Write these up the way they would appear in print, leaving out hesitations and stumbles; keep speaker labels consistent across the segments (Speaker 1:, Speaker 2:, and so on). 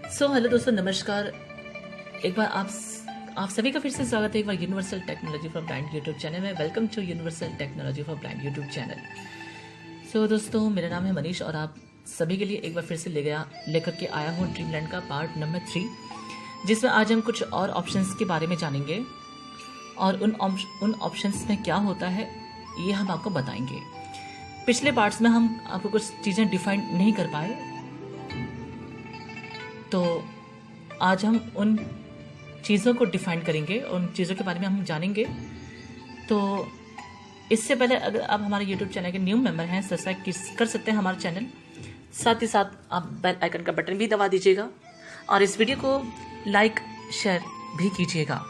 Speaker 1: Hello दोस्तों, नमस्कार। एक बार आप सभी का फिर से स्वागत है एक बार Universal Technology for Blind YouTube channel में। Welcome to Universal Technology for Blind YouTube channel. दोस्तों, मेरा नाम है मनीष और आप सभी के लिए एक बार फिर से लेकर के आया हूँ ड्रीमलैंड का पार्ट नंबर 3, जिसमें आज हम कुछ और ऑप्शंस के बारे में जानेंगे और उन ऑप्शंस में क्या होता है ये हम आपको बताएंगे। पिछले पार्ट्स में हम आपको कुछ चीज़ें डिफाइन नहीं कर पाए, तो आज हम उन चीज़ों को डिफाइन करेंगे, उन चीज़ों के बारे में हम जानेंगे। तो इससे पहले अगर आप हमारे YouTube चैनल के न्यू मेंबर हैं, सब्सक्राइब कर सकते हैं हमारा चैनल। साथ ही साथ आप बेल आइकन का बटन भी दबा दीजिएगा और इस वीडियो को लाइक शेयर भी कीजिएगा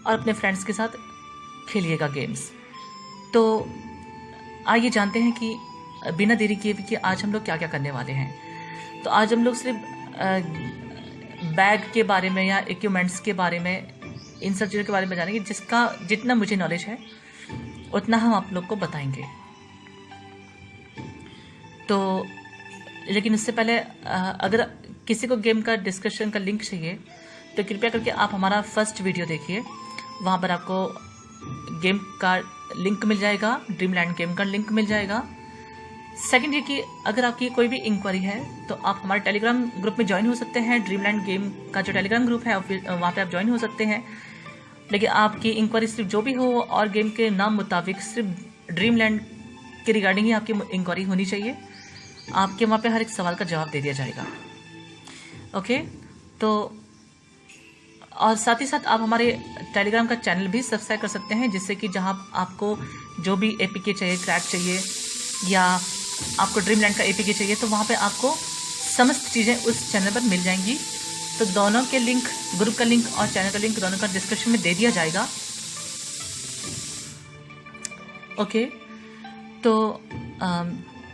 Speaker 1: और अपने फ्रेंड्स के साथ खेलिएगा गेम्स। तो आइए जानते हैं कि बिना देरी किए कि आज हम लोग क्या क्या करने वाले हैं। तो आज हम लोग सिर्फ बैग के बारे में या इक्विपमेंट्स के बारे में, इन सब चीज़ों के बारे में जानेंगे। जितना मुझे नॉलेज है उतना हम आप लोग को बताएंगे। तो लेकिन उससे पहले अगर किसी को गेम का डिस्कशन का लिंक चाहिए तो कृपया करके आप हमारा फर्स्ट वीडियो देखिए, वहाँ पर आपको गेम का लिंक मिल जाएगा, ड्रीमलैंड गेम का लिंक मिल जाएगा। सेकंड ये कि अगर आपकी कोई भी इंक्वायरी है तो आप हमारे टेलीग्राम ग्रुप में ज्वाइन हो सकते हैं। ड्रीमलैंड गेम का जो टेलीग्राम ग्रुप है वहाँ पे आप ज्वाइन हो सकते हैं। लेकिन आपकी इंक्वायरी सिर्फ जो भी हो और गेम के नाम मुताबिक सिर्फ ड्रीमलैंड के रिगार्डिंग ही आपकी इंक्वायरी होनी चाहिए। आपके वहाँ पे हर एक सवाल का जवाब दे दिया जाएगा। ओके, तो और साथ ही साथ आप हमारे टेलीग्राम का चैनल भी सब्सक्राइब कर सकते हैं, जिससे कि जहाँ आपको जो भी एपीके चाहिए, क्रैक चाहिए या आपको ड्रीमलैंड का एपीके चाहिए, तो वहाँ पे आपको समस्त चीज़ें उस चैनल पर मिल जाएंगी। तो दोनों के लिंक, ग्रुप का लिंक और चैनल का लिंक, दोनों का डिस्क्रिप्शन में दे दिया जाएगा। ओके, तो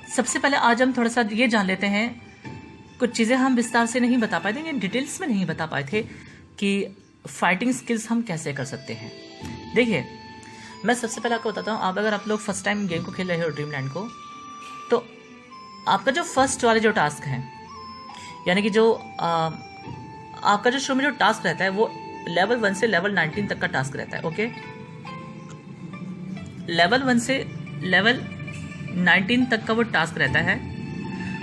Speaker 1: सबसे पहले आज हम थोड़ा सा ये जान लेते हैं, कुछ चीज़ें हम विस्तार से नहीं बता पाए थे, डिटेल्स में नहीं बता पाए थे कि फाइटिंग स्किल्स हम कैसे कर सकते हैं। देखिए, मैं सबसे पहले आपको बताता हूँ, अगर आप लोग फर्स्ट टाइम गेम को खेल रहे हो ड्रीमलैंड को, तो आपका जो फर्स्ट वाले जो टास्क हैं, यानी कि जो आपका जो शुरू में जो टास्क रहता है वो लेवल 1 से लेवल 19 तक का टास्क रहता है। ओके, लेवल 1 से लेवल 19 तक का वो टास्क रहता है।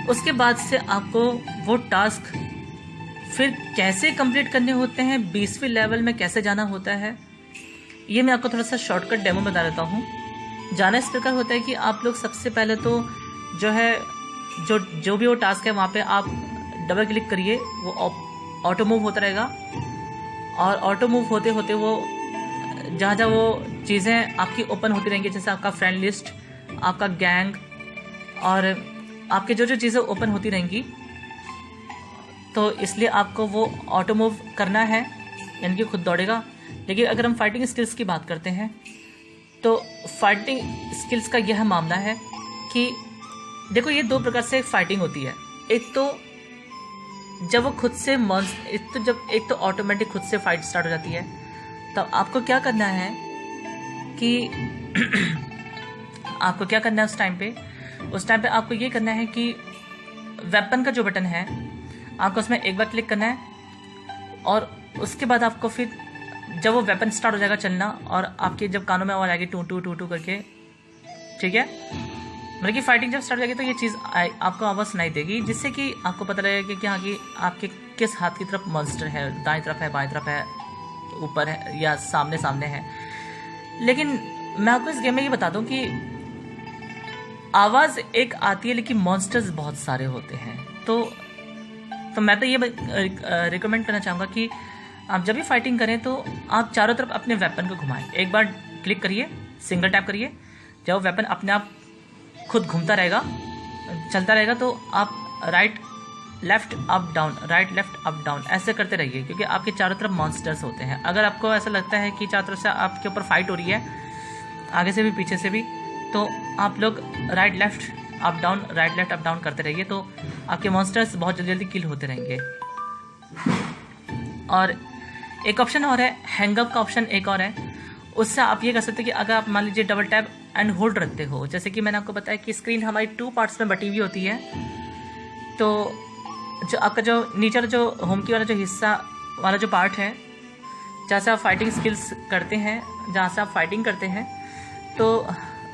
Speaker 1: उसके बाद से आपको वो टास्क फिर कैसे कंप्लीट करने होते हैं, 20वें लेवल में कैसे जाना होता है, ये मैं आपको थोड़ा सा शॉर्टकट डेमो बता देता हूँ। जाना इस प्रकार होता है कि आप लोग सबसे पहले तो जो है जो भी वो टास्क है वहाँ पे आप डबल क्लिक करिए, वो ऑटो मूव होता रहेगा और ऑटो मूव होते होते वो जहाँ जहाँ वो चीज़ें आपकी ओपन होती रहेंगी, जैसे आपका फ्रेंड लिस्ट, आपका गैंग और आपके जो जो चीज़ें ओपन होती रहेंगी, तो इसलिए आपको वो ऑटो मूव करना है, यानी कि खुद दौड़ेगा। लेकिन अगर हम फाइटिंग स्किल्स की बात करते हैं तो फाइटिंग स्किल्स का यह मामला है कि देखो, ये दो प्रकार से फाइटिंग होती है। एक तो जब वो खुद से एक तो ऑटोमेटिक खुद से फाइट स्टार्ट हो जाती है, तब आपको क्या करना है कि आपको क्या करना है उस टाइम पे आपको ये करना है कि वेपन का जो बटन है आपको उसमें एक बार क्लिक करना है और उसके बाद आपको फिर जब वो वेपन स्टार्ट हो जाएगा चलना और आपके जब कानों में आवाज आएगी टू टू टू टू करके, ठीक है, मतलब कि फाइटिंग जब स्टार्ट हो जाएगी तो ये चीज़ आपको आवाज़ सुनाई देगी, जिससे कि आपको पता लगेगा कि हाँ कि आपके किस हाथ की तरफ मॉन्स्टर है, दाएं तरफ है, बाएं तरफ है, ऊपर है या सामने सामने है। लेकिन मैं आपको इस गेम में ये बता दूं कि आवाज़ एक आती है लेकिन मॉन्स्टर्स बहुत सारे होते हैं। तो मैं तो ये रिकमेंड करना चाहूँगा कि आप जब भी फाइटिंग करें तो आप चारों तरफ अपने वेपन को घुमाएं। एक बार क्लिक करिए, सिंगल टैप करिए, जब वेपन अपने आप खुद घूमता रहेगा, चलता रहेगा, तो आप right left up down, right left up down ऐसे करते रहिए, क्योंकि आपके चारों तरफ मॉन्स्टर्स होते हैं। अगर आपको ऐसा लगता है कि चारों तरफ से आपके ऊपर फाइट हो रही है, आगे से भी पीछे से भी, तो आप लोग right left up down, right left up down करते रहिए, तो आपके मॉन्स्टर्स बहुत जल्दी जल्दी किल होते रहेंगे। और एक ऑप्शन और है, हैंगअप का ऑप्शन एक और है। उससे आप ये कर सकते हैं कि अगर आप मान लीजिए डबल टैप एंड होल्ड रखते हो, जैसे कि मैंने आपको बताया कि स्क्रीन हमारी 2 पार्ट्स में बटी हुई होती है, तो जो आपका जो नीचे वाला जो होम की वाला जो हिस्सा वाला जो पार्ट है, जहाँ से आप फाइटिंग स्किल्स करते हैं, जहाँ से आप फाइटिंग करते हैं, तो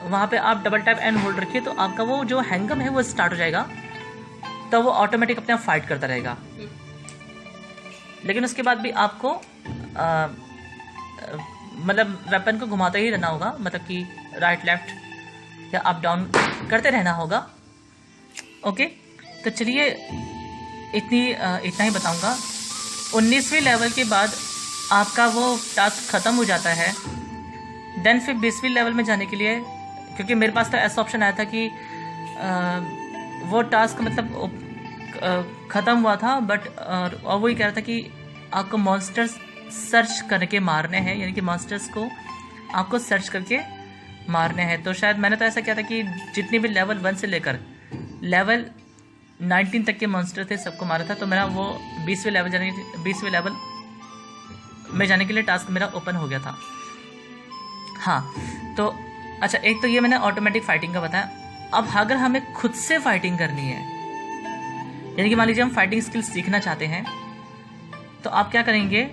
Speaker 1: वहाँ पे आप डबल टैप एंड होल्ड रखिए, तो आपका वो जो हैंगम है वो स्टार्ट हो जाएगा, तो वो ऑटोमेटिक अपने आप फाइट करता रहेगा। लेकिन उसके बाद भी आपको मतलब वेपन को घुमाते ही रहना होगा, मतलब कि राइट लेफ्ट या अप डाउन करते रहना होगा। ओके, तो चलिए इतना ही बताऊंगा। 19वीं लेवल के बाद आपका वो टास्क ख़त्म हो जाता है। देन फिर 20वीं लेवल में जाने के लिए, क्योंकि मेरे पास तो ऐसा ऑप्शन आया था कि वो टास्क मतलब ख़त्म हुआ था, बट और वो ये कह रहा था कि आपको मॉन्स्टर्स सर्च करके मारने हैं, यानी कि मॉन्स्टर्स को आपको सर्च करके मारने हैं। तो शायद मैंने तो ऐसा किया था कि जितनी भी लेवल 1 से लेकर लेवल 19 तक के मॉन्स्टर थे सबको मारा था। तो मेरा वो 20वें लेवल में जाने के लिए टास्क मेरा ओपन हो गया था। हाँ, तो अच्छा, एक तो ये मैंने ऑटोमेटिक फाइटिंग का बताया। अब अगर हमें खुद से फाइटिंग करनी है, यानी कि मान लीजिए हम फाइटिंग स्किल्स सीखना चाहते हैं, तो आप क्या करेंगे,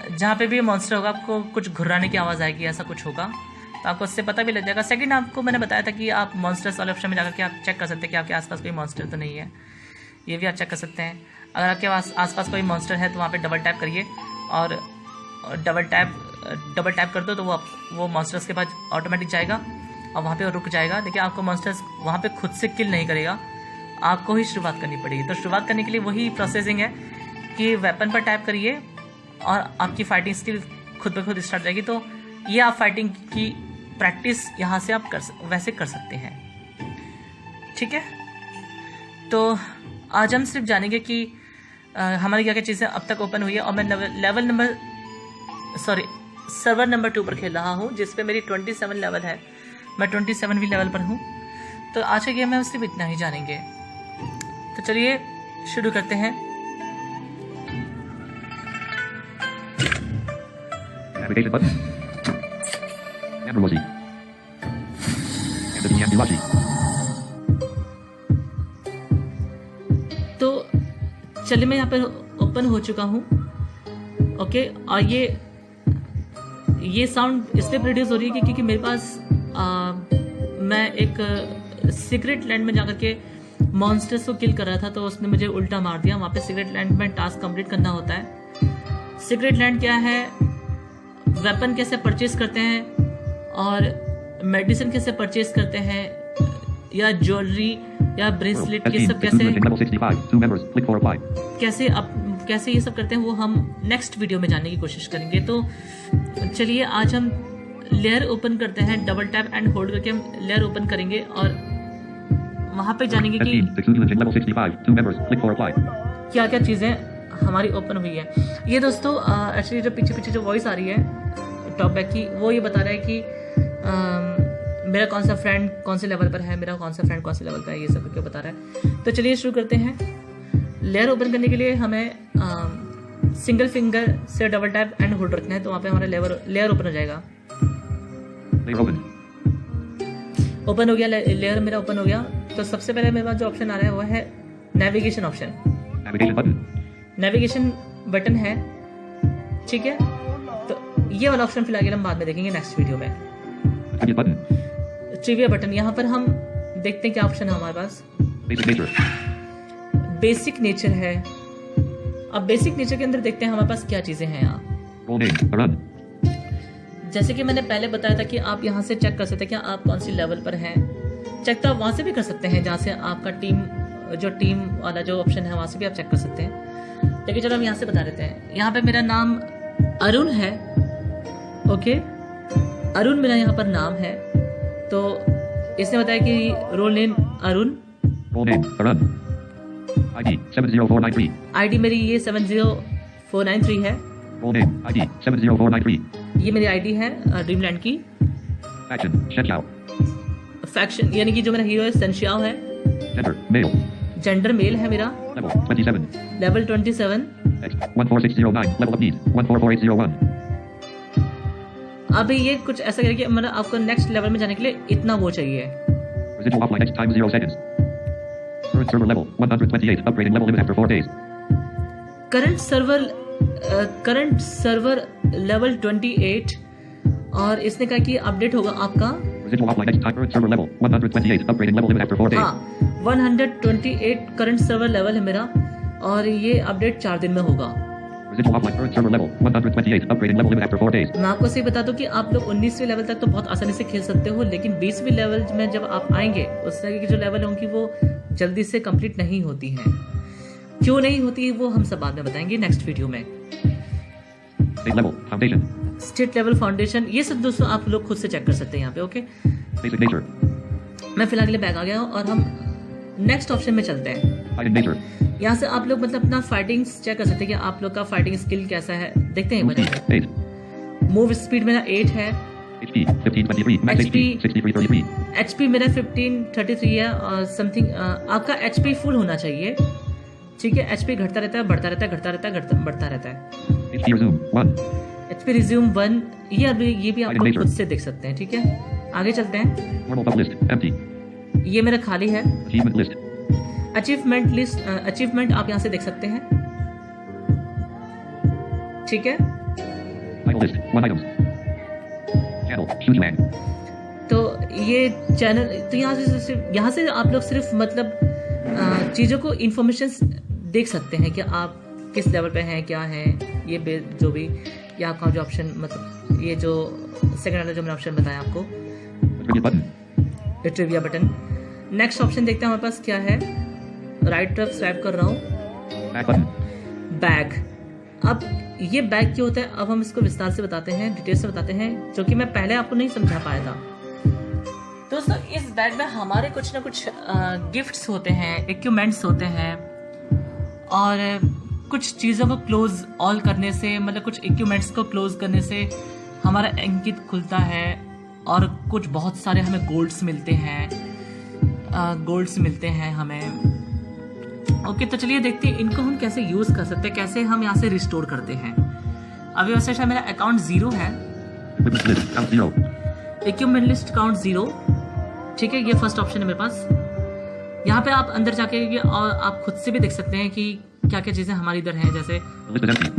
Speaker 1: जहाँ पे भी मॉन्स्टर होगा आपको कुछ घुर्राने की आवाज़ आएगी, ऐसा कुछ होगा, तो आपको उससे पता भी लग जाएगा। सेकंड, आपको मैंने बताया था कि आप मॉन्स्टर्स वाले ऑप्शन में जाकर के आप चेक कर सकते हैं कि आपके आसपास कोई मॉन्स्टर तो नहीं है, ये भी आप चेक कर सकते हैं। अगर आपके आसपास कोई मॉन्स्टर है तो वहाँ पे डबल टैप करिए और डबल टैप कर दो, तो वो मॉन्स्टर्स के पास ऑटोमेटिक जाएगा और वहाँ पे वो रुक जाएगा। देखिए, आपको मॉन्स्टर्स वहाँ पे खुद से किल नहीं करेगा, आपको ही शुरुआत करनी पड़ेगी। तो शुरुआत करने के लिए वही प्रोसेसिंग है कि वेपन पर टैप करिए और आपकी फाइटिंग स्किल खुद ब खुद स्टार्ट जाएगी। तो ये आप फाइटिंग की प्रैक्टिस यहाँ से आप वैसे कर सकते हैं। ठीक है, तो आज हम सिर्फ जानेंगे कि हमारी क्या क्या चीज़ें अब तक ओपन हुई है। और मैं सर्वर नंबर 2 पर खेल रहा हूँ, जिस पे मेरी 27 लेवल है। मैं 27वीं लेवल पर हूँ। तो आज के गेम में सिर्फ इतना ही जानेंगे। तो चलिए शुरू करते हैं।
Speaker 2: Navigation button. Ambrosi. Anthony Ambrosi.
Speaker 1: तो चलिए, मैं यहाँ पर ओपन हो चुका हूँ। ओके, और ये साउंड इसलिए प्रोड्यूस हो रही है क्योंकि मेरे पास मैं एक सीक्रेट लैंड में जाकर के मॉन्स्टर्स को किल कर रहा था, तो उसने मुझे उल्टा मार दिया। वहाँ पे सीक्रेट लैंड में टास्क कंप्लीट करना होता है। सीक्रेट लैंड क्या है, वेपन कैसे परचेज करते हैं और मेडिसिन कैसे परचेज करते हैं, या ज्वेलरी या ब्रेसलेट, ये सब कैसे ये सब करते हैं, वो हम नेक्स्ट वीडियो में जानने की कोशिश करेंगे। तो चलिए, आज हम लेयर ओपन करते हैं। डबल टैप एंड होल्ड करके हम लेयर ओपन करेंगे और वहाँ पे जानेंगे कि क्या क्या चीज़ें हमारी ओपन हुई है। ये दोस्तों एक्चुअली जो पीछे जो वॉइस आ रही है टॉप बैक की, वो ये बता रहा है कि मेरा कौन सा फ्रेंड कौन से लेवल पर है, मेरा कौन सा फ्रेंड कौन से लेवल पर है, ये सब क्यों बता रहा है। तो चलिए शुरू करते हैं। लेयर ओपन करने के लिए हमें सिंगल फिंगर से डबल टैप एंड होल्ड रखना है, तो वहाँ पे हमारा लेयर ओपन हो जाएगा। ओपन हो गया, लेयर मेरा ओपन हो गया। तो सबसे पहले मेरे पास जो ऑप्शन आ रहा है वो है नेविगेशन ऑप्शन। नेविगेशन बटन है, ठीक है। तो ये वाला ऑप्शन फिलहाल हम बाद में देखेंगे नेक्स्ट वीडियो में। ट्रिविया बटन, यहाँ पर हम देखते हैं क्या ऑप्शन है हमारे पास। बेसिक नेचर है। अब बेसिक नेचर के अंदर देखते हैं हमारे पास क्या चीजें हैं यहाँ। जैसे कि मैंने पहले बताया था कि आप यहाँ से चेक कर सकते हैं क्या आप कौन सी लेवल पर हैं। चेक तो आप वहाँ से भी कर सकते हैं, जहाँ से आपका टीम वाला जो ऑप्शन है वहाँ से भी आप चेक कर सकते हैं। लेकिन चलो हम यहाँ से बता देते हैं। यहाँ पे मेरा नाम अरुण है। ओके, अरुण मेरा यहाँ पर नाम है। तो इसने बताया कि role name Arun,
Speaker 2: ID 70493।
Speaker 1: ID मेरी ये 70493 है।
Speaker 2: ID 70493।
Speaker 1: ये मेरी आईडी है ड्रीमलैंड की। फैक्शन यानी कि जो मेरा हीरो है सेंशियाओ है। जेंडर मेल है मेरा। लेवल 27।
Speaker 2: 14609। Level of need 144801।
Speaker 1: अभी ये कुछ ऐसा करके मतलब आपको नेक्स्ट लेवल में जाने के लिए इतना वो चाहिए।
Speaker 2: Residual offline next time 0 seconds। Current server level 128. Upgrading level limit after 4 days.
Speaker 1: Current server level 28 और इसने कहा कि अपडेट होगा आपका
Speaker 2: Residual offline next time. Current server level 128. Upgrading level limit after 4 days.
Speaker 1: हाँ 128 करंट सर्वर लेवल है मेरा और ये अपडेट 4 दिन में होगा।
Speaker 2: Residual offline. Current server level 128. Upgrading level limit after 4 days.
Speaker 1: मैं आपको सही बता दूं कि आप लोग 19वीं लेवल तक तो बहुत आसानी से खेल सकते हो, लेकिन 20वीं लेवल में जब आप आएंगे उस तरह की जो लेवल होंगी वो जल्दी से कंप्लीट नहीं होती हैं। क्यों नहीं होती है वो हम सब बाद में बताएंगे नेक्स्ट वीडियो में।
Speaker 2: State level foundation.
Speaker 1: State level foundation ये सब दोस्तों आप लोग खुद से चेक कर सकते हैं यहाँ पे। Okay
Speaker 2: Basic nature.
Speaker 1: मैं फिलहाल के लिए बैक आ गया हूँ और हम नेक्स्ट ऑप्शन में चलते हैं।
Speaker 2: Fighting nature.
Speaker 1: यहाँ से आप लोग मतलब अपना फाइटिंग चेक कर सकते हैं कि आप लोग का फाइटिंग स्किल कैसा है। देखते हैं
Speaker 2: Move
Speaker 1: एक
Speaker 2: speed
Speaker 1: बार।
Speaker 2: 8.
Speaker 1: मूव स्पीड मेरा 8 है,
Speaker 2: HP 1523. Max HP 6333.
Speaker 1: HP मेरा 1533 है और समथिंग। आपका HP फुल होना चाहिए, ठीक है। HP घटता रहता है, बढ़ता रहता है, घटता रहता है, बढ़ता रहता है।
Speaker 2: HP resume 1.
Speaker 1: HP रिज्यूम 1 ये भी आप लोग
Speaker 2: Nature.
Speaker 1: खुद से देख सकते हैं, ठीक है। आगे चलते हैं।
Speaker 2: Normal bubble list empty.
Speaker 1: ये मेरा खाली है।
Speaker 2: Achievement list.
Speaker 1: Achievement list, achievement आप यहाँ से देख सकते हैं, ठीक है।
Speaker 2: Title list 1 items. Channel Huge Man.
Speaker 1: तो ये चैनल तो यहाँ से आप लोग सिर्फ मतलब चीज़ों को इंफॉर्मेशन देख सकते हैं कि आप किस लेवल पे हैं, क्या है ये जो भी या आपका जो ऑप्शन मतलब ये जो सेकंड वाला जो मैंने ऑप्शन बताया आपको
Speaker 2: Trivia button.
Speaker 1: Trivia button. Next option देखते हैं हमारे पास क्या है। राइट तरफ स्वाइप कर रहा हूँ।
Speaker 2: Back button.
Speaker 1: बैग, अब ये बैग क्यों होता है अब हम इसको विस्तार से बताते हैं, डिटेल से बताते हैं, जो कि मैं पहले आपको नहीं समझा पाया था। दोस्तों इस बैग में हमारे कुछ ना कुछ गिफ्ट्स होते हैं, इक्विपमेंट्स होते हैं और कुछ चीज़ों को क्लोज ऑल करने से मतलब कुछ इक्विपमेंट्स को क्लोज करने से हमारा अंकित खुलता है और कुछ बहुत सारे हमें गोल्ड्स मिलते हैं, हमें। ओके तो चलिए देखते हैं इनको हम कैसे यूज़ कर सकते हैं, कैसे हम यहाँ से रिस्टोर करते हैं। अभी वैसे शायद मेरा अकाउंट 0 है।
Speaker 2: Equipment list count 0.
Speaker 1: Equipment list count 0, ठीक है। ये फर्स्ट ऑप्शन है मेरे पास। यहाँ पे आप अंदर जाके ये और आप खुद से भी देख सकते हैं कि क्या क्या चीज़ें हमारी इधर हैं। जैसे
Speaker 2: The list is empty.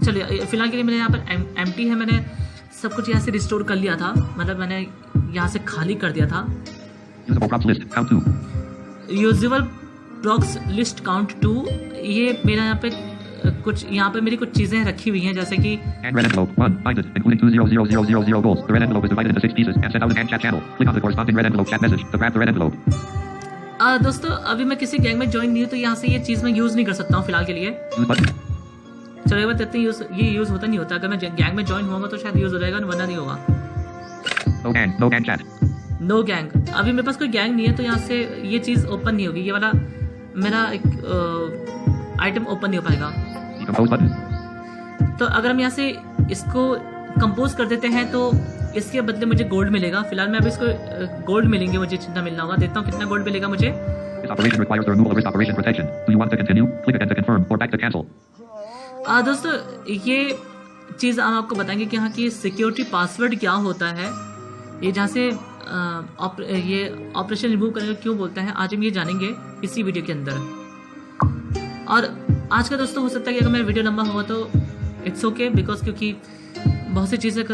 Speaker 1: चलिए फिलहाल के लिए मेरे यहाँ पर एम्प्टी है, मैंने सब कुछ यहाँ से रिस्टोर कर लिया था, मतलब मैंने यहाँ से खाली कर दिया था।
Speaker 2: Usable props list count 2.
Speaker 1: Usable props list count 2, ये मेरा यहाँ पे यहाँ पे मेरी कुछ चीज़ें रखी हुई हैं जैसे कि
Speaker 2: And red envelope 1 binded including 200,000 goals. The red envelope is divided into 6 pieces and sent out in hand chat channel. Click on the corresponding red envelope chat message to grab the red envelope.
Speaker 1: दोस्तों अभी मैं किसी gang में join नहीं हूँ तो यहाँ से ये चीज़ मैं यूज़ नहीं कर सकता हूँ फिलहाल के लिए।
Speaker 2: Use button.
Speaker 1: चलो ये बात इतनी ये यूज़ होता नहीं होता। अगर मैं गैंग में ज्वाइन होगा तो शायद यूज़ हो जाएगा, वरना नहीं होगा।
Speaker 2: No gang chat.
Speaker 1: No gang, अभी मेरे पास कोई गैंग नहीं है तो यहाँ से ये चीज़ ओपन नहीं होगी, ये वाला मेरा एक आइटम ओपन नहीं हो पाएगा।
Speaker 2: Decompose button.
Speaker 1: तो अगर हम यहाँ से इसको कंपोज कर देते हैं तो इसके बदले मुझे गोल्ड मिलेगा। फिलहाल मैं अभी इसको गोल्ड मिलेंगे, मुझे जितना मिलना होगा देखता हूँ कितना गोल्ड मिलेगा मुझे।
Speaker 2: This operation requires the removal of risk operation protection. Do you want to continue? Click again to confirm or back to cancel.
Speaker 1: दोस्तों ये चीज़ हम आपको बताएंगे कि यहाँ की सिक्योरिटी पासवर्ड क्या होता है, ये जहाँ से ये ऑपरेशन रिमूव करने का क्यों बोलता है, आज हम ये जानेंगे इसी वीडियो के अंदर। और आज का दोस्तों हो सकता है कि अगर मेरा वीडियो लंबा हुआ तो इट्स ओके, बिकॉज क्योंकि बहुत सी चीज़ें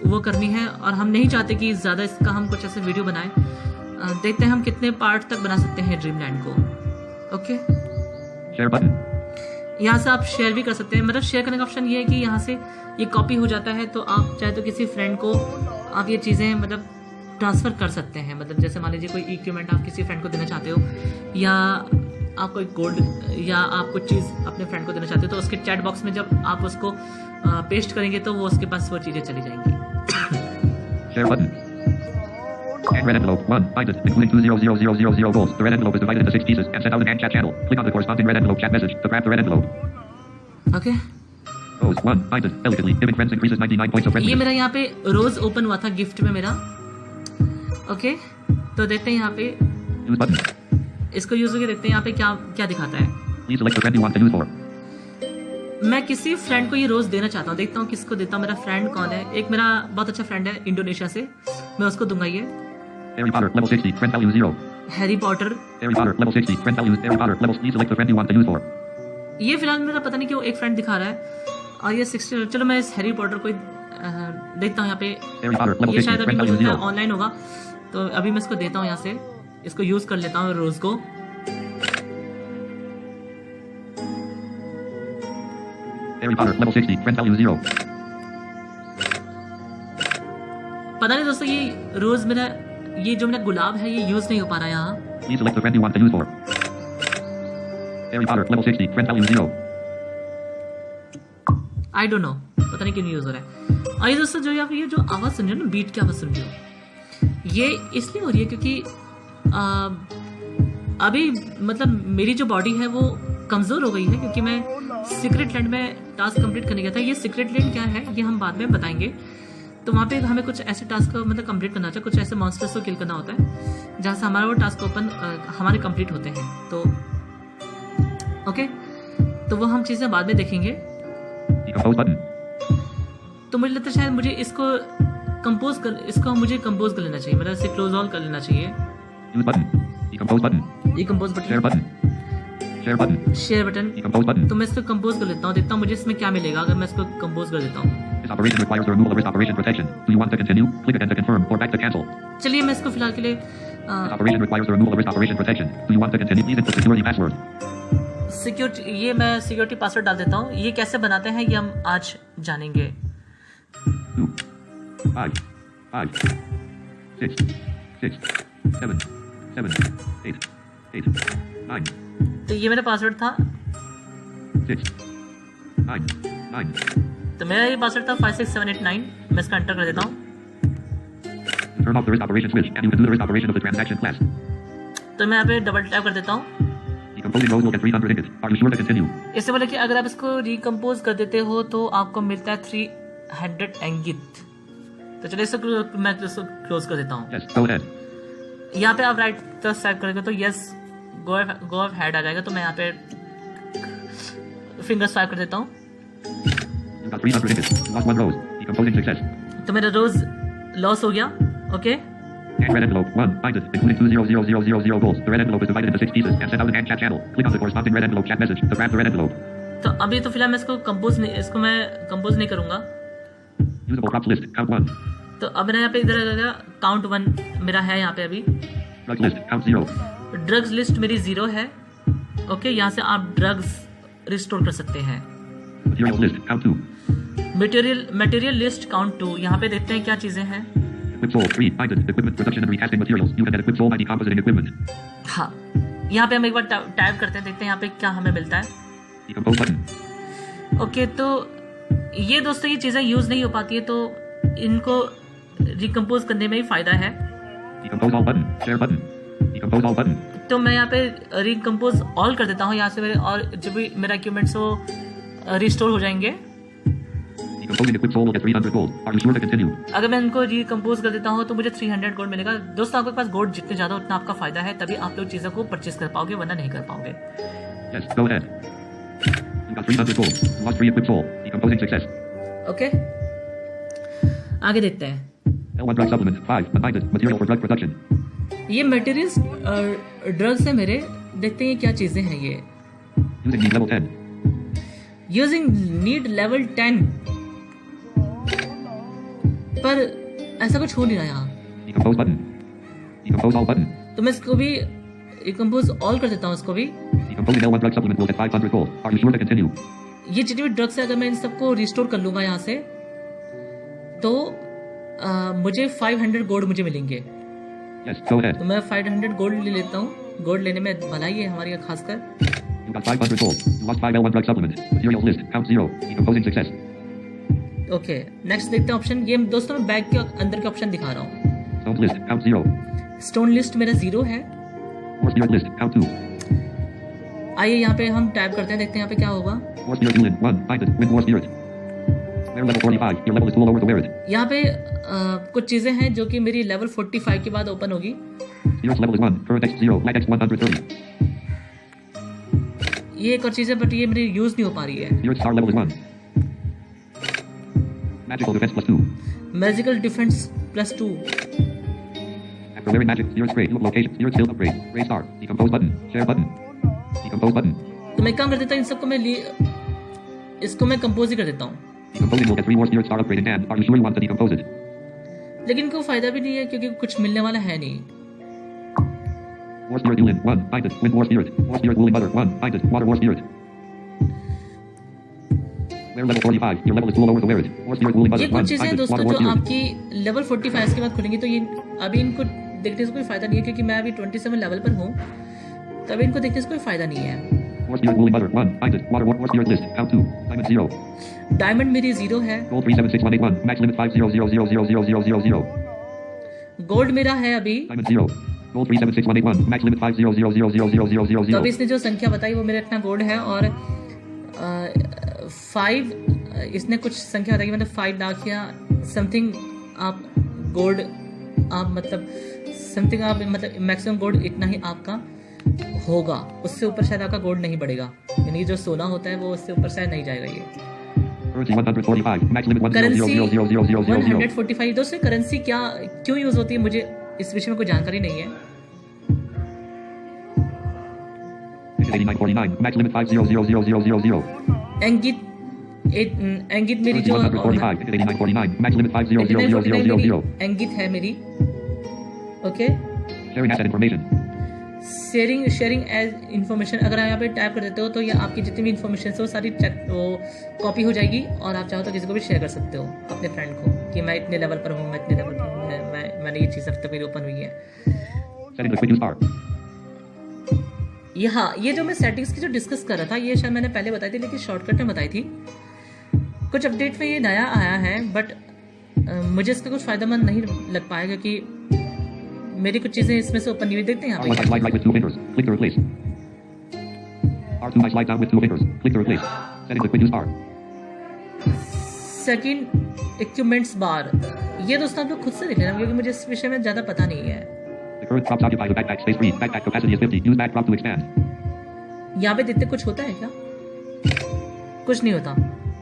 Speaker 1: वो करनी है और हम नहीं चाहते कि ज़्यादा इसका हम कुछ ऐसे वीडियो बनाएं। देखते हैं हम कितने पार्ट तक बना सकते हैं ड्रीमलैंड को। Okay
Speaker 2: Share button.
Speaker 1: यहाँ से आप शेयर भी कर सकते हैं, मतलब शेयर करने का ऑप्शन ये है कि यहाँ से ये कॉपी हो जाता है तो आप चाहे तो किसी फ्रेंड को आप ये चीज़ें मतलब ट्रांसफ़र कर सकते हैं। मतलब जैसे मान लीजिए कोई इक्विपमेंट आप किसी फ्रेंड को देना चाहते हो या आप कोई गोल्ड या आप कुछ चीज़ अपने फ्रेंड को देना चाहते हो तो उसके चैट बॉक्स में जब आप उसको पेस्ट करेंगे तो वो उसके पास वो चीज़ें चली जाएंगी।
Speaker 2: Share button. And red envelope 1 binded including 200,000 goals. The red envelope is divided into 6 pieces and sent out in hand chat channel. Click on the corresponding red envelope chat message to grab the red envelope.
Speaker 1: Okay
Speaker 2: Rose 1 binded elegantly. Giving friends increases 99 points of
Speaker 1: ये
Speaker 2: friendliness.
Speaker 1: मेरा यहाँ पे रोज open हुआ था gift में मेरा। Okay तो देखते हैं यहाँ पे
Speaker 2: Use button.
Speaker 1: इसको यूज करके देखते हैं यहाँ पे क्या क्या दिखाता है।
Speaker 2: Please select the friend you want to use for.
Speaker 1: मैं किसी फ्रेंड को ये रोज देना चाहता हूँ, देखता हूँ किसको देता हूँ। मेरा फ्रेंड कौन है, एक मेरा बहुत अच्छा फ्रेंड है इंडोनेशिया से, मैं उसको दूंगा ये।
Speaker 2: Harry Potter level 60 friend value 0.
Speaker 1: Harry Potter.
Speaker 2: Harry Potter, level 60. Friend values. Harry Potter, level. Please select the friend you want to use for.
Speaker 1: ये फिलहाल मेरा पता नहीं क्यों एक फ्रेंड दिखा रहा है और ये 60। चलो मैं इस हैरी पॉटर को देखता हूँ यहाँ पे।
Speaker 2: Harry Potter, level
Speaker 1: ये
Speaker 2: 60.
Speaker 1: शायद अभी
Speaker 2: Friend
Speaker 1: मुझे
Speaker 2: values
Speaker 1: लगता है
Speaker 2: 0.
Speaker 1: ऑनलाइन होगा, तो अभी मैं इसको देता हूँ यहाँ से, इसको यूज कर लेता हूँ रोज को।
Speaker 2: Harry Potter, level 60. Friend values 0.
Speaker 1: पता नहीं दोस्तों, ये रोज मेरा ये जो मेरा गुलाब है ये यूज नहीं हो पा रहा है यहाँ।
Speaker 2: Please select the friend you want to use for. Harry Potter, level 60. Friend values 0.
Speaker 1: I don't know, पता नहीं क्यों नहीं यूज हो रहा है। और ये दोस्तों जो आप ये जो आवाज सुन रहे हो ना, बीट की आवाज सुन रहे हो, ये इसलिए हो रही है क्योंकि अभी मतलब मेरी जो बॉडी है वो कमजोर हो गई है, क्योंकि मैं सीक्रेट लैंड में टास्क कंप्लीट करने गया था। ये सीक्रेट लैंड क्या है ये हम बाद में बताएंगे। तो वहाँ पे हमें कुछ ऐसे टास्क मतलब कंप्लीट करना होता है, कुछ ऐसे मॉन्स्टर्स को किल करना होता है जहाँ से हमारा वो टास्क ओपन हमारे कंप्लीट होते हैं। तो ओके, तो वो हम चीज़ें बाद में देखेंगे।
Speaker 2: Decompose button.
Speaker 1: तो मुझे लगता है शायद मुझे इसको मुझे कंपोज कर लेना चाहिए, मतलब इसे क्लोज ऑल कर लेना चाहिए।
Speaker 2: Use button. Decompose button.
Speaker 1: ये compose
Speaker 2: Share
Speaker 1: button,
Speaker 2: button. Share button.
Speaker 1: Share button.
Speaker 2: Decompose button.
Speaker 1: तो मैं इसको कंपोज कर लेता हूँ, देखता हूँ मुझे इसमें क्या मिलेगा अगर मैं इसको कंपोज कर देता हूँ।
Speaker 2: This operation requires the removal of risk operation protection. Do you want to continue? Click again to confirm or back to cancel.
Speaker 1: चलिए मैं इसको फिलहाल के लिए
Speaker 2: This operation requires the removal of risk operation protection. Do you want to continue? Please input security password.
Speaker 1: Security, ये मैं security password डाल देता हूँ। ये कैसे बनाते हैं ये हम आज जानेंगे।
Speaker 2: 2, 5, 5, 6, 6, 7, 7, 8, 8, 9,
Speaker 1: तो ये मेरा पासवर्ड था,
Speaker 2: 6, 9, 9.
Speaker 1: तो मेरा ये पासवर्ड था 56789। मैं इसका एंटर कर देता हूँ।
Speaker 2: Turn off the risk operation switch and you can do the risk operation of the transaction class.
Speaker 1: तो मैं यहाँ पे डबल टैप कर देता हूँ।
Speaker 2: Decomposing rows will get 300 tickets. Are you sure to continue?
Speaker 1: इससे बोले कि अगर आप इसको रिकम्पोज कर देते हो तो आपको मिलता है 300 एंगित। तो चलिए इसको मैं इसको क्लोज कर देता हूँ।
Speaker 2: Yes, go ahead.
Speaker 1: यहाँ पे आप राइट तरफ स्वाइप करेंगे तो यस गो हेड आ जाएगा। तो मैं यहाँ पे फिंगर स्वाइप कर देता हूँ।
Speaker 2: You got 300 tickets. You lost 1 rose. Decomposing success.
Speaker 1: तो मेरा रोज लॉस हो गया। Okay,
Speaker 2: And red envelope 1 minded, including 200,000 goals. The red envelope is divided into 6 pieces and sent out an AND chat channel. Click on the corresponding red envelope chat message to grab the red envelope.
Speaker 1: तो अभी तो फिलहाल मैं इसको मैं compose नहीं करूंगा।
Speaker 2: Usable crops list count 1.
Speaker 1: तो अब मेरा यहाँ पे इधर आ गया काउंट 1 मेरा है यहाँ पे अभी।
Speaker 2: Drugs list count 0.
Speaker 1: Drugs list मेरी 0 है। ओके, यहाँ से आप ड्रग्स रिस्टोर कर सकते हैं।
Speaker 2: Materials list count 2.
Speaker 1: Material list count 2। यहाँ पे देखते हैं क्या चीजें हैं।
Speaker 2: Equip soul 3 minded, equipment production and recasting materials. You can get equip soul by decompositing equipment.
Speaker 1: हाँ, यहाँ पे हम एक बार टाइप करते हैं, देखते हैं यहाँ पे क्या हमें मिलता है।
Speaker 2: Decompose button.
Speaker 1: ओके, तो ये दोस्तों ये चीज़ें यूज़ नहीं हो पाती है, तो इनको रिकम्पोज करने में ही फ़ायदा है।
Speaker 2: Decompose all button. Share button. Decompose all button.
Speaker 1: तो मैं यहाँ पे रिकम्पोज ऑल कर देता हूँ, यहाँ से मेरे और जो भी मेरा इक्विपमेंट्स वो रिस्टोर हो जाएंगे।
Speaker 2: Decomposing equip soul will get 300 gold. Are you sure to continue?
Speaker 1: अगर मैं इनको रिकम्पोज कर देता हूँ तो मुझे 300 गोल्ड मिलेगा। दोस्तों आपके पास गोल्ड जितने ज़्यादा उतना आपका फ़ायदा है, तभी आप लोग चीज़ों को परचेज कर पाओगे, वरना नहीं कर पाओगे।
Speaker 2: Yes, go ahead. You got 300 gold. You lost 3 equip soul. Decomposing success.
Speaker 1: Okay, आगे देखते हैं।
Speaker 2: L1 drug supplement 5 unbinded material for drug production.
Speaker 1: ये मटेरियल्स ड्रग्स है मेरे, देखते हैं क्या चीज़ें हैं ये।
Speaker 2: Using need level 10.
Speaker 1: Using need level 10, पर ऐसा कुछ हो नहीं रहा यहाँ।
Speaker 2: Decompose button. Decompose all button.
Speaker 1: तो मैं इसको भी रिकम्पोज ऑल कर देता हूँ। इसको भी
Speaker 2: Decomposing L1 drug supplement will get 500 gold. Are you sure to continue?
Speaker 1: ये जितने भी ड्रग्स है अगर मैं इन सबको रिस्टोर कर लूँगा यहाँ से तो मुझे 500 गोल्ड मुझे मिलेंगे।
Speaker 2: Yes, go ahead.
Speaker 1: तो मैं 500 गोल्ड ले लेता हूँ। गोल्ड लेने में भलाई है हमारी खासकर।
Speaker 2: You got 500 gold. You lost 5 L1 drug supplement. Materials list count 0. Decomposing success.
Speaker 1: Okay, next देखते हैं ऑप्शन। ये दोस्तों मैं बैग के अंदर के ऑप्शन दिखा रहा हूँ।
Speaker 2: Stone list count 0.
Speaker 1: Stone list मेरा 0 है।
Speaker 2: War spirit list count 2.
Speaker 1: आइए यहाँ पे हम टाइप करते हैं, देखते हैं यहाँ पे क्या होगा।
Speaker 2: War spirit unit 1 minded with war spirit. Wear level 45. Your level is too lower to wear it.
Speaker 1: यहाँ पे कुछ चीजें हैं जो कि मेरी लेवल 45 के बाद ओपन होगी।
Speaker 2: Spirit's level is 1. Current X 0. Lag X 130.
Speaker 1: ये एक और चीज है, बट ये मेरी यूज नहीं हो पा रही है।
Speaker 2: Spirit star level is 1. Magical defense plus 2.
Speaker 1: Magical defence +2।
Speaker 2: After wearing magic, zero spray, loop location, zero skill upgrade, gray star, decompose button, share button, decompose button.
Speaker 1: तो मैं काम कर देता हूँ, इन सबको मैं इसको मैं कंपोज ही कर देता हूँ,
Speaker 2: Decomposing will get 3 more spirit star upgrade in hand. Are you sure you want to decompose it?
Speaker 1: लेकिन कोई फायदा भी नहीं है क्योंकि कुछ मिलने वाला है नहीं।
Speaker 2: War spirit Yulin, 1, bind it, wind war spirit, war spirit Wooling mother, 1, bind it, water war spirit. Wear level 45, your level is too lower to wear it. War spirit Wooling
Speaker 1: ये
Speaker 2: mother, 1,
Speaker 1: कुछ चीजें
Speaker 2: bind it,
Speaker 1: दोस्तों
Speaker 2: water war
Speaker 1: जो
Speaker 2: spirit.
Speaker 1: आपकी level 45 के बाद खुलेंगी, तो ये अभी इनको देखने से कोई फायदा नहीं है क्योंकि मैं अभी 27 लेवल पर हूँ, तो अभी इनको देखने से कोई फायदा नहीं है।
Speaker 2: War spirit Wooling mother, 1, bind it, water war spirit list, count 2, diamond 0.
Speaker 1: Diamond मेरी 0 है,
Speaker 2: Gold 376181, max limit 5000000000.
Speaker 1: गोल्ड मेरा है अभी,
Speaker 2: Diamond 0. Gold 376181, max limit
Speaker 1: तो
Speaker 2: 5000000000.
Speaker 1: अभी इसने जो संख्या बताई वो मेरा इतना गोल्ड है, और 5 इसने कुछ संख्या बताई, मतलब 5 लाख या समथिंग आप गोल्ड, आप मतलब समथिंग आप मतलब मैक्सिमम गोल्ड इतना ही आपका होगा, उससे ऊपर शायद आपका गोल्ड नहीं बढ़ेगा, यानी जो सोना होता है वो उससे ऊपर शायद नहीं जाएगा। ये
Speaker 2: Currency 145, max limit
Speaker 1: करेंसी
Speaker 2: 100000000.
Speaker 1: 145, दोस्तों करेंसी क्या क्यों यूज होती है मुझे इस विषय में कोई जानकारी नहीं है।
Speaker 2: 8949, max limit 50000000.
Speaker 1: एंगित मेरी जो
Speaker 2: 145, 8949, max limit 50000000.
Speaker 1: एंगित है मेरी। Okay,
Speaker 2: Sharing asset information.
Speaker 1: Sharing as information, अगर आप यहाँ पे टाइप कर देते हो तो ये आपकी जितनी भी इन्फॉर्मेशन है वो सारी वो कॉपी हो जाएगी, और आप चाहो तो किसी को भी शेयर कर सकते हो अपने फ्रेंड को कि मैं इतने लेवल पर हूँ, मैं इतने लेवल पर हूँ, मैंने ये चीज़ अब तक मेरी ओपन हुई है।
Speaker 2: Setting the quick use bar.
Speaker 1: ये जो मैं सेटिंग्स की जो डिस्कस कर रहा था, ये शायद मैंने पहले बताई थी, लेकिन शॉर्टकट में बताई थी। कुछ अपडेट में ये नया आया है, बट मुझे इसका कुछ फायदेमंद नहीं लग पाया क्योंकि मेरी कुछ चीजें इसमें से ओपन नहीं हुई। देखते हैं यहाँ
Speaker 2: R1
Speaker 1: पे।
Speaker 2: slide right with 2 fingers. Click to replace. R2 slide down with 2 fingers. Click to replace. Setting the quick use bar.
Speaker 1: Second equipments bar, ये दोस्तों आप लोग खुद से देख लेना क्योंकि मुझे इस विषय में ज्यादा पता नहीं है।
Speaker 2: The current props occupy the backpack space free. Backpack capacity is 50. Use back prop to expand.
Speaker 1: यहाँ पे देखते कुछ होता है क्या? कुछ नहीं होता।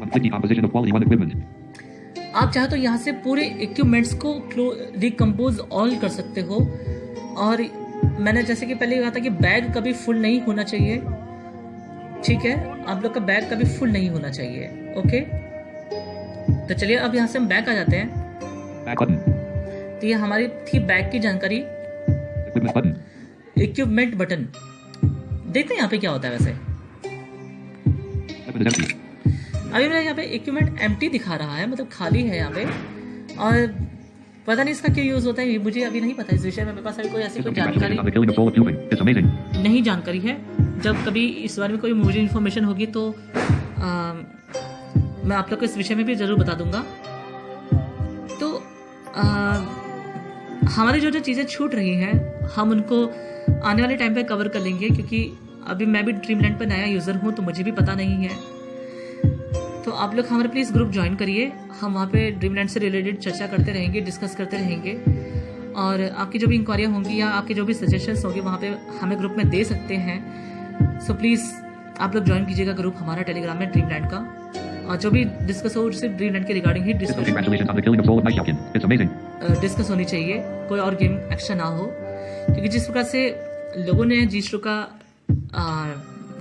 Speaker 2: One click decomposition of quality 1 equipment.
Speaker 1: आप चाहे तो यहाँ से पूरे इक्विपमेंट्स को डिकम्पोज ऑल कर सकते हो, और मैंने जैसे कि पहले कहा था कि बैग कभी फुल नहीं होना चाहिए, ठीक है, आप लोग का बैग कभी फुल नहीं होना चाहिए। ओके, तो चलिए अब यहाँ से हम बैक आ जाते हैं।
Speaker 2: Back button.
Speaker 1: तो ये हमारी थी बैग की जानकारी।
Speaker 2: Equipment button.
Speaker 1: इक्विपमेंट बटन, देखते हैं यहाँ पे क्या होता है। वैसे
Speaker 2: Weapon is empty.
Speaker 1: अभी मेरा यहाँ पे इक्विपमेंट एम्प्टी दिखा रहा है, मतलब खाली है यहाँ पे, और पता नहीं इसका क्यों यूज होता है, मुझे अभी नहीं पता इस विषय में। मेरे पास अभी कोई ऐसी कोई जानकारी
Speaker 2: Congratulations on the killing of Soul of Tubing. It's amazing.
Speaker 1: नहीं जानकारी है। जब कभी इस बारे में कोई मुझे इन्फॉर्मेशन होगी तो मैं आप लोग को इस विषय में भी जरूर बता दूंगा। तो हमारी जो चीज़ें छूट रही हैं हम उनको आने वाले टाइम पे कवर कर लेंगे, क्योंकि अभी मैं भी ड्रीमलैंड पर नया यूज़र हूँ तो मुझे भी पता नहीं है। तो आप लोग हमारे प्लीज़ ग्रुप ज्वाइन करिए, हम वहाँ पे ड्रीमलैंड से रिलेटेड चर्चा करते रहेंगे, डिस्कस करते रहेंगे, और आपकी जो भी इंक्वायरियाँ होंगी या आपके जो भी सजेशंस होंगे वहाँ पे हमें ग्रुप में दे सकते हैं। सो प्लीज़ आप लोग ज्वाइन कीजिएगा ग्रुप हमारा टेलीग्राम में ड्रीमलैंड का, और जो भी डिस्कस हो सिर्फ ड्रीमलैंड के regarding he
Speaker 2: Congratulations on the killing of Soul of Nightshawkin. It's amazing.
Speaker 1: Discuss होनी चाहिए, कोई और गेम एक्शन ना हो, क्योंकि जिस प्रकार से लोगों ने G-Stro का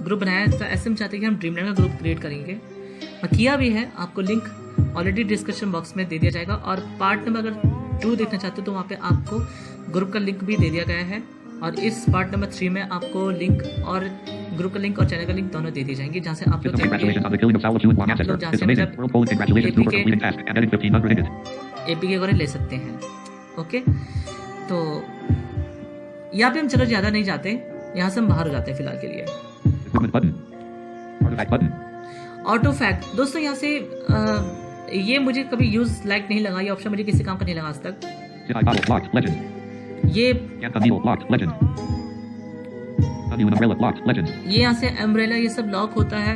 Speaker 1: ग्रुप बनाया है, तो ऐसे हम चाहते हैं कि हम ड्रीमलैंड का ग्रुप क्रिएट करेंगे, और किया भी है। आपको लिंक ऑलरेडी डिस्क्रिप्शन बॉक्स में दे दिया जाएगा, और पार्ट नंबर अगर 2 देखना चाहते हो तो वहाँ पे आपको ग्रुप का लिंक भी दे दिया गया है, और इस पार्ट नंबर 3 में आपको लिंक और ग्रुप का लिंक और चैनल का लिंक दोनों दे दिए जाएंगे, जहाँ से आप लोग
Speaker 2: Congratulations on the killing of Saul of Tubing ancestor. It's amazing. World Poland, congratulations to for completing task and getting 1500 in it.
Speaker 1: APK वगैरह ले सकते हैं। ओके, तो यहाँ पे हम चलो ज़्यादा नहीं जाते, यहाँ से हम बाहर हो जाते हैं फिलहाल के लिए।
Speaker 2: Equipment button. Artifact button.
Speaker 1: Auto fact, दोस्तों यहाँ से ये मुझे कभी यूज लाइक नहीं लगा, ये ऑप्शन मुझे किसी काम का नहीं लगा आज तक।
Speaker 2: Sithai bottle locked. Legend.
Speaker 1: ये
Speaker 2: Yantha needle locked. Legend. Onion umbrella locked. Legend.
Speaker 1: ये यहाँ से अम्ब्रेला ये सब लॉक होता है,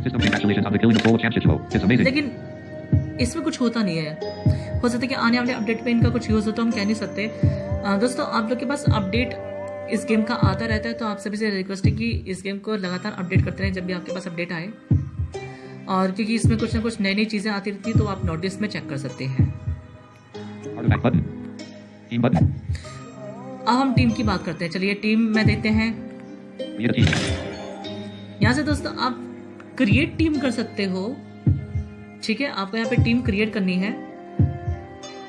Speaker 2: System congratulations on the killing of Soul of Chamshitlo. It's amazing.
Speaker 1: लेकिन इसमें कुछ होता नहीं है। हो सकता है कि आने वाले अपडेट पे इनका कुछ यूज हो, तो हम कह नहीं सकते। दोस्तों आप लोग के पास अपडेट इस गेम का आता रहता है, तो आप सभी से रिक्वेस्ट है कि इस गेम को लगातार अपडेट करते रहें जब भी आपके पास अपडेट आए, और क्योंकि इसमें कुछ ना कुछ नई नई चीज़ें आती रहती है, तो आप नोटिस में चेक कर सकते हैं।
Speaker 2: Artifact button. Team button.
Speaker 1: अब हम टीम की बात करते हैं। चलिए टीम में देते हैं।
Speaker 2: Create a team.
Speaker 1: यहाँ से दोस्तों आप क्रिएट टीम कर सकते हो। ठीक है, आपको यहाँ पे टीम क्रिएट करनी है।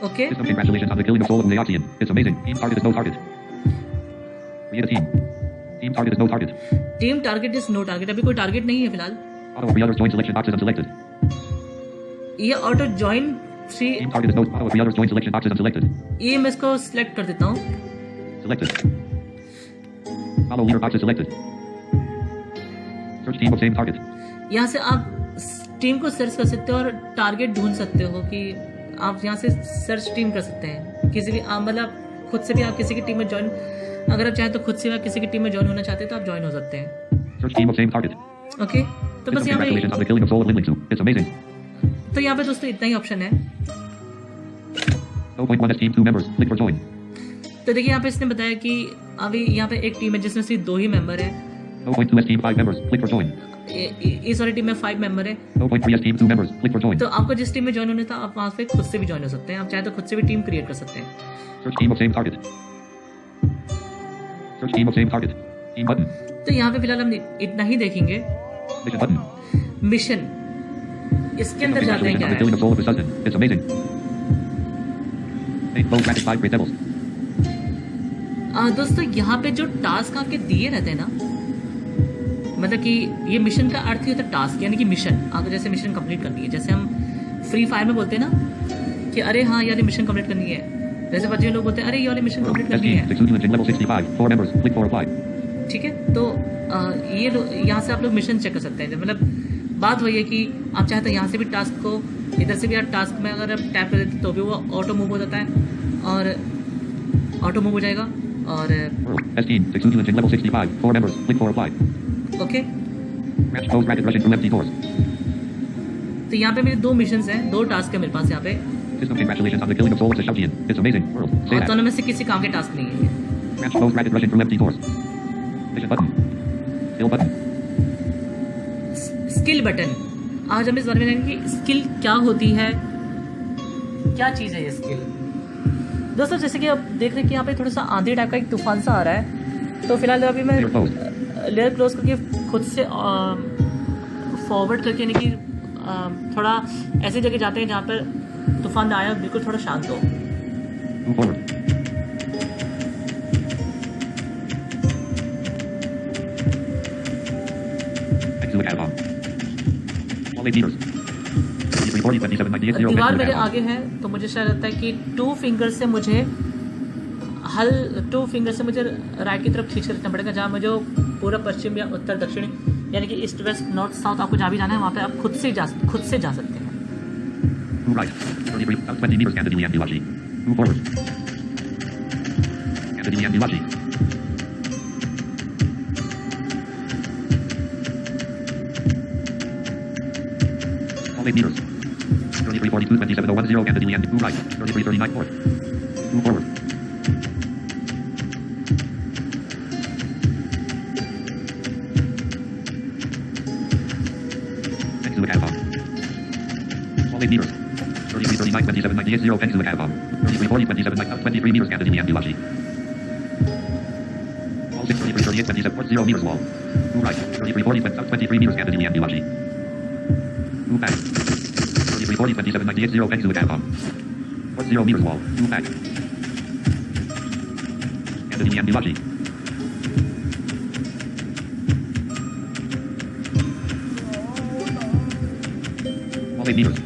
Speaker 1: Okay,
Speaker 2: System congratulations on the killing of Soul of Leotian. It's amazing. Team target is no target. Create a team. Team target is no target.
Speaker 1: Team target is no target. अभी कोई target नहीं है फिलहाल।
Speaker 2: Auto of others join selection box is unselected.
Speaker 1: ये auto join free,
Speaker 2: Team target is no auto of others join selection box is unselected.
Speaker 1: ये मैं इसको select कर देता हूँ।
Speaker 2: Selected. Follow leader box is selected. Search team of same target.
Speaker 1: यहाँ से आप टीम को सर्च कर सकते हो और टारगेट ढूंढ सकते हो कि आप यहाँ से सर्च टीम कर सकते हैं। किसी भी मतलब खुद से भी आप किसी की टीम में ज्वाइन, अगर आप चाहें तो खुद से आप किसी की टीम में ज्वाइन होना चाहते हैं तो आप ज्वाइन हो सकते हैं।
Speaker 2: Search team of same target.
Speaker 1: Okay, तो बस
Speaker 2: System
Speaker 1: यहाँ
Speaker 2: congratulations on
Speaker 1: पे
Speaker 2: the killing of Soul of Limlingsu. It's amazing.
Speaker 1: तो यहाँ पे दोस्तों इतना ही ऑप्शन है।
Speaker 2: 0.1 S team 2 members. Click for join.
Speaker 1: तो देखिए यहाँ पे इसने बताया कि अभी यहाँ पे एक टीम है जिसमें सिर्फ 2 ही मेंबर है।
Speaker 2: 0.2 S team 5 members. Click for join.
Speaker 1: इस वाली टीम में 5 मेंबर है।
Speaker 2: 0.3 S team 2 members. Click for join.
Speaker 1: तो आपको जिस टीम में ज्वाइन होना था आप वहाँ पे खुद से भी ज्वाइन हो सकते हैं। आप चाहे तो खुद से भी टीम क्रिएट कर सकते हैं।
Speaker 2: Search team of same target. Search team of same target. Team button.
Speaker 1: तो यहाँ पे फिलहाल हम इतना ही देखेंगे।
Speaker 2: Mission button.
Speaker 1: मिशन, इसके अंदर
Speaker 2: System
Speaker 1: जाते हैं
Speaker 2: congratulations
Speaker 1: क्या
Speaker 2: on the
Speaker 1: है।
Speaker 2: killing of Soul of his husband. It's amazing. Make both rapid 5 great devils.
Speaker 1: दोस्तों यहाँ पे जो टास्क आपके दिए रहते हैं ना, मतलब कि ये मिशन का अर्थ ही होता है टास्क, यानी कि मिशन। आपको जैसे मिशन कंप्लीट करनी है, जैसे हम फ्री फायर में बोलते हैं ना कि अरे हाँ यार ये मिशन कंप्लीट करनी है। जैसे बच्चे लोग बोलते हैं अरे ये वाली मिशन कंप्लीट
Speaker 2: S
Speaker 1: करनी
Speaker 2: team
Speaker 1: है।
Speaker 2: 6 Legend level 65. 4 members. Click for apply.
Speaker 1: ठीक है, तो ये यहाँ से आप लोग मिशन चेक कर सकते हैं। मतलब बात वही है कि आप चाहे तो यहाँ से भी टास्क को, इधर से भी आप टास्क में अगर आप टैप कर देते तो भी वो ऑटो मूव हो जाता है और ऑटो मूव हो जाएगा। और
Speaker 2: S team 6 Legend level 65. 4 members. Click for apply.
Speaker 1: Okay,
Speaker 2: Match close bracket rushing from empty doors.
Speaker 1: तो यहाँ पे मेरे 2 मिशंस हैं, 2 टास्क है मेरे पास यहाँ पे।
Speaker 2: System congratulations on the killing of Soul of Seshautian. It's amazing. World. Say
Speaker 1: और
Speaker 2: that.
Speaker 1: दोनों में से किसी काम के टास्क नहीं है।
Speaker 2: Match close bracket rushing from empty doors. Mission button. Skill button.
Speaker 1: Skill button, आज हम इस बारे में जानेंगे कि स्किल क्या होती है, क्या चीज़ है ये स्किल। दोस्तों जैसे कि आप देख रहे हैं कि यहाँ पे थोड़ा सा आंधी टाइप का एक तूफान सा आ रहा है, तो फिलहाल अभी मैं
Speaker 2: Clear close.
Speaker 1: लेयर क्लोज करके खुद से फॉरवर्ड करके, यानी कि थोड़ा ऐसी जगह जाते हैं जहाँ पर तूफान आया बिल्कुल थोड़ा शांत हो।
Speaker 2: Move forward. Exit add on. All 8 meters. 40, 27, 98, 0,
Speaker 1: दीवार
Speaker 2: exit
Speaker 1: मेरे
Speaker 2: add on.
Speaker 1: आगे है तो मुझे शायद लगता है कि 2 फिंगर से मुझे राइट की तरफ खींच कर रखना पड़ेगा, जहाँ मुझे पूरा पश्चिम या उत्तर दक्षिण यानी कि ईस्ट वेस्ट नॉर्थ साउथ आपको जहाँ भी जाना है वहाँ पे आप खुद से जा सकते हैं।
Speaker 2: Move right. 33, 20 meters, Candidini and Milachi. Move forward. Candidini and Milachi. All 8 meters. 33, 42, 27, 010, Candidini and move right. 33, 39, north. Move forward. Exit add on. All 8 meters. 33, 39, 27, 98, 0, exit add on. 33, 40, 27, 23 meters, Candidini and Milachi. All 6, 33, 38, 27, 0 meters wall. Move right. 33, 40, 23 meters, Candidini and Milachi. Move back. 33, 40, 27, 98, 0, exit add on. 0 meters wall. Move back. Candidini and Milachi. All 8 meters.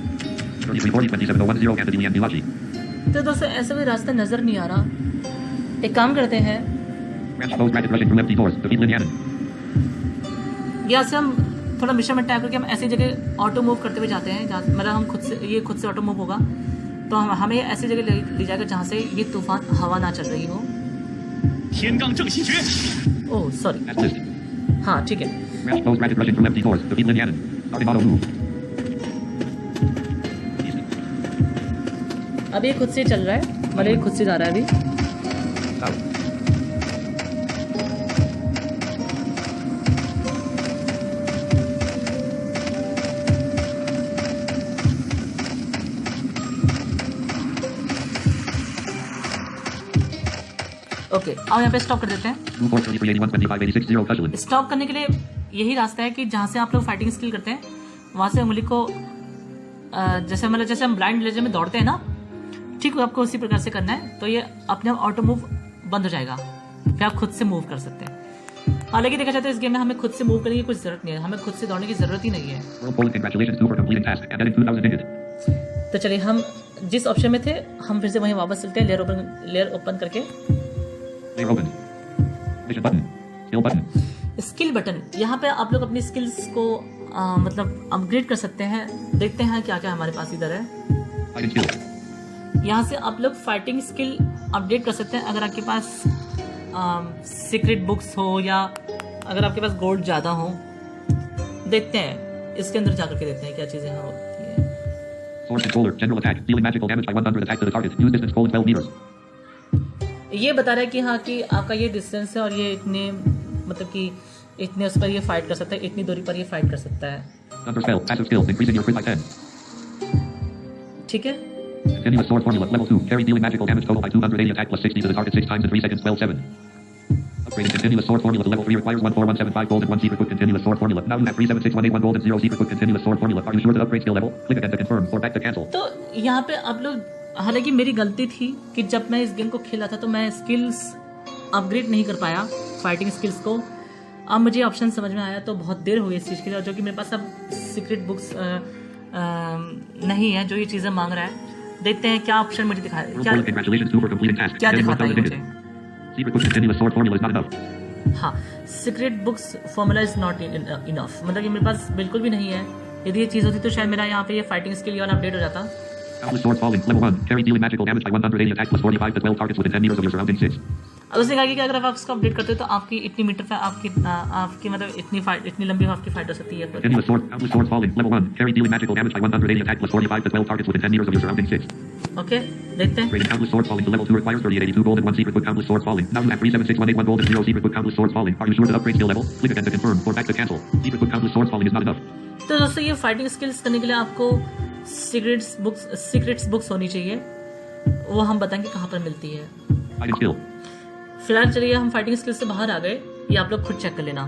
Speaker 2: 33, 40, 27, 10, Candidini and Milachi.
Speaker 1: तो दोस्तों ऐसा कोई रास्ता नज़र नहीं आ रहा, एक काम करते हैं,
Speaker 2: Match close bracket rushing through empty doors. Defeat Linianen.
Speaker 1: यहाँ से हम थोड़ा मिशन में टैप करके हम ऐसी जगह ऑटो मूव करते हुए जाते हैं जहाँ मतलब हम खुद से ऑटो मूव होगा तो हमें ऐसी जगह ले जाएगा जहाँ से ये तूफान हवा ना चल रही हो।
Speaker 3: 天罡正心诀，
Speaker 1: ओह सॉरी,
Speaker 2: Match list.
Speaker 1: हाँ ठीक है।
Speaker 2: Match close bracket rushing through empty doors. Defeat Linianen. Starting auto move. Easy.
Speaker 1: अब ये खुद से चल रहा है, मतलब ये खुद से जा रहा है अभी।
Speaker 2: South.
Speaker 1: ओके, अब यहाँ पे स्टॉप कर देते हैं।
Speaker 2: 243812586 Cushland.
Speaker 1: स्टॉप करने के लिए यही रास्ता है कि जहाँ से आप लोग फाइटिंग स्किल करते हैं वहाँ से उंगली को जैसे हम ब्लाइंड लेजर में दौड़ते हैं ना, ठीक है, आपको उसी प्रकार से करना है। तो ये अपने आप ऑटो मूव बंद हो जाएगा, फिर आप खुद से मूव कर सकते हैं। हालांकि देखा जाता है इस गेम में हमें खुद से मूव करने की कुछ जरूरत नहीं है, हमें खुद से दौड़ने की जरूरत ही नहीं है।
Speaker 2: World Bowling, congratulations, 2 for completing task. And then 2000 digits.
Speaker 1: तो चलिए, हम जिस ऑप्शन में थे हम फिर से वहीं वापस चलते हैं। लेयर ओपन करके
Speaker 2: Layer open. Mission button. Skill button.
Speaker 1: Skill button, यहाँ पे आप लोग अपनी स्किल्स को मतलब अपग्रेड कर सकते हैं। देखते हैं क्या क्या हमारे पास इधर है।
Speaker 2: Fighting skill.
Speaker 1: यहाँ से आप लोग फाइटिंग स्किल अपडेट कर सकते हैं अगर आपके पास सीक्रेट बुक्स हो या अगर आपके पास गोल्ड ज़्यादा हो। देखते हैं, इसके अंदर जाकर के देखते हैं क्या चीज़ें यहाँ होती हैं।
Speaker 2: Sword controller. General attack. Dealing magical damage by 100 attack to the target. Use distance 12 meters.
Speaker 1: ये बता रहा है कि हाँ कि आपका ये डिस्टेंस है और ये इतने मतलब कि इतने उस पर ये फाइट कर सकता है, इतनी दूरी पर ये फाइट कर सकता है।
Speaker 2: Thunder spell. Passive skill. Increasing your crit by 10.
Speaker 1: ठीक है,
Speaker 2: Continuous sword formula. Level 2. Carry dealing magical damage total by 280 attack plus 60 to the target 6 times in 3 seconds. 12-7. Upgrading continuous sword formula to level 3 requires 14175 gold and 1 secret book continuous sword formula. Now you have 376181 gold and 0 secret book continuous sword formula. Are you sure to upgrade skill level? Click again to confirm or back to cancel.
Speaker 1: तो यहाँ पे आप लोग, हालांकि मेरी गलती थी कि जब मैं इस गेम को खेला था तो मैं स्किल्स अपग्रेड नहीं कर पाया, फाइटिंग स्किल्स को। अब मुझे ऑप्शन समझ में आया तो बहुत देर हो गई इस चीज़ के लिए, और जो कि मेरे पास अब सीक्रेट बुक्स नहीं है जो ये चीज़ें मांग रहा है। देखते हैं क्या ऑप्शन मुझे दिखा
Speaker 2: World Bowling, congratulations, 2 for completing task.
Speaker 1: क्या
Speaker 2: Getting
Speaker 1: दिखाता है
Speaker 2: 1000
Speaker 1: मुझे।
Speaker 2: digits. Secret book continuous sword formula is not enough.
Speaker 1: हाँ, secret books formula is not enough, मतलब कि मेरे पास बिल्कुल भी नहीं है। यदि ये चीज़ होती तो शायद मेरा यहाँ पे ये फाइटिंग स्किल ये वाला अपडेट हो जाता।
Speaker 2: Boundless sword falling. Level 1. Carry dealing magical damage by 180 attack plus 45 to 12 targets within 10 meters of your surrounding 6.
Speaker 1: अब उसने कहा कि अगर आप इसको अपडेट करते हो तो आपकी इतनी मीटर पे आपकी मतलब इतनी लंबी आपकी फाइट हो सकती है।
Speaker 2: Continuous sword. Boundless sword falling. Level 1. Carry dealing magical damage by 180 attack plus 45 to 12 targets within 10 meters of your surrounding 6.
Speaker 1: Okay, देखते हैं।
Speaker 2: Upgrading boundless sword falling to level 2 requires 3882 gold and 1 secret book boundless sword falling. Now you have 376181 gold and 0 secret book boundless sword falling. Are you sure to upgrade skill level? Click again to confirm or back to cancel. Secret book boundless sword falling is not enough.
Speaker 1: तो दोस्तों, ये fighting skills करने के लिए आपको secrets books होनी चाहिए, वो हम बताएंगे कहाँ पर मिलती है।
Speaker 2: Fighting skill.
Speaker 1: फिलहाल चलिए, हम फाइटिंग स्किल्स से बाहर आ गए, ये आप लोग खुद चेक कर लेना।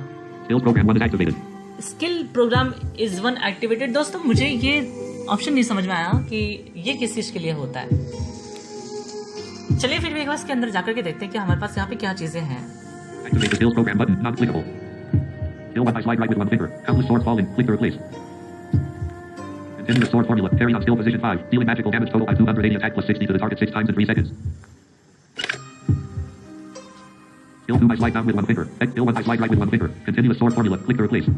Speaker 2: Skill program 1 is activated.
Speaker 1: Skill program is 1 activated. दोस्तों, मुझे ये ऑप्शन नहीं समझ में आया कि ये किस चीज़ के लिए होता है। चलिए फिर भी एक बार इसके अंदर जाकर के देखते हैं कि हमारे पास यहाँ पे क्या चीज़ें हैं।
Speaker 2: Activate the skills program button. Non-clickable. Skill 1 by slide right with 1 finger. Boundless sword falling. Click to replace. Continuous sword formula. Carry on skill position 5. Dealing magical damage total by 280 attack plus 60 to the target 6 times in 3 seconds. Skill 2 by slide down with 1 finger. Skill 1 by slide right with 1 finger. Continuous sword formula. Click to replace.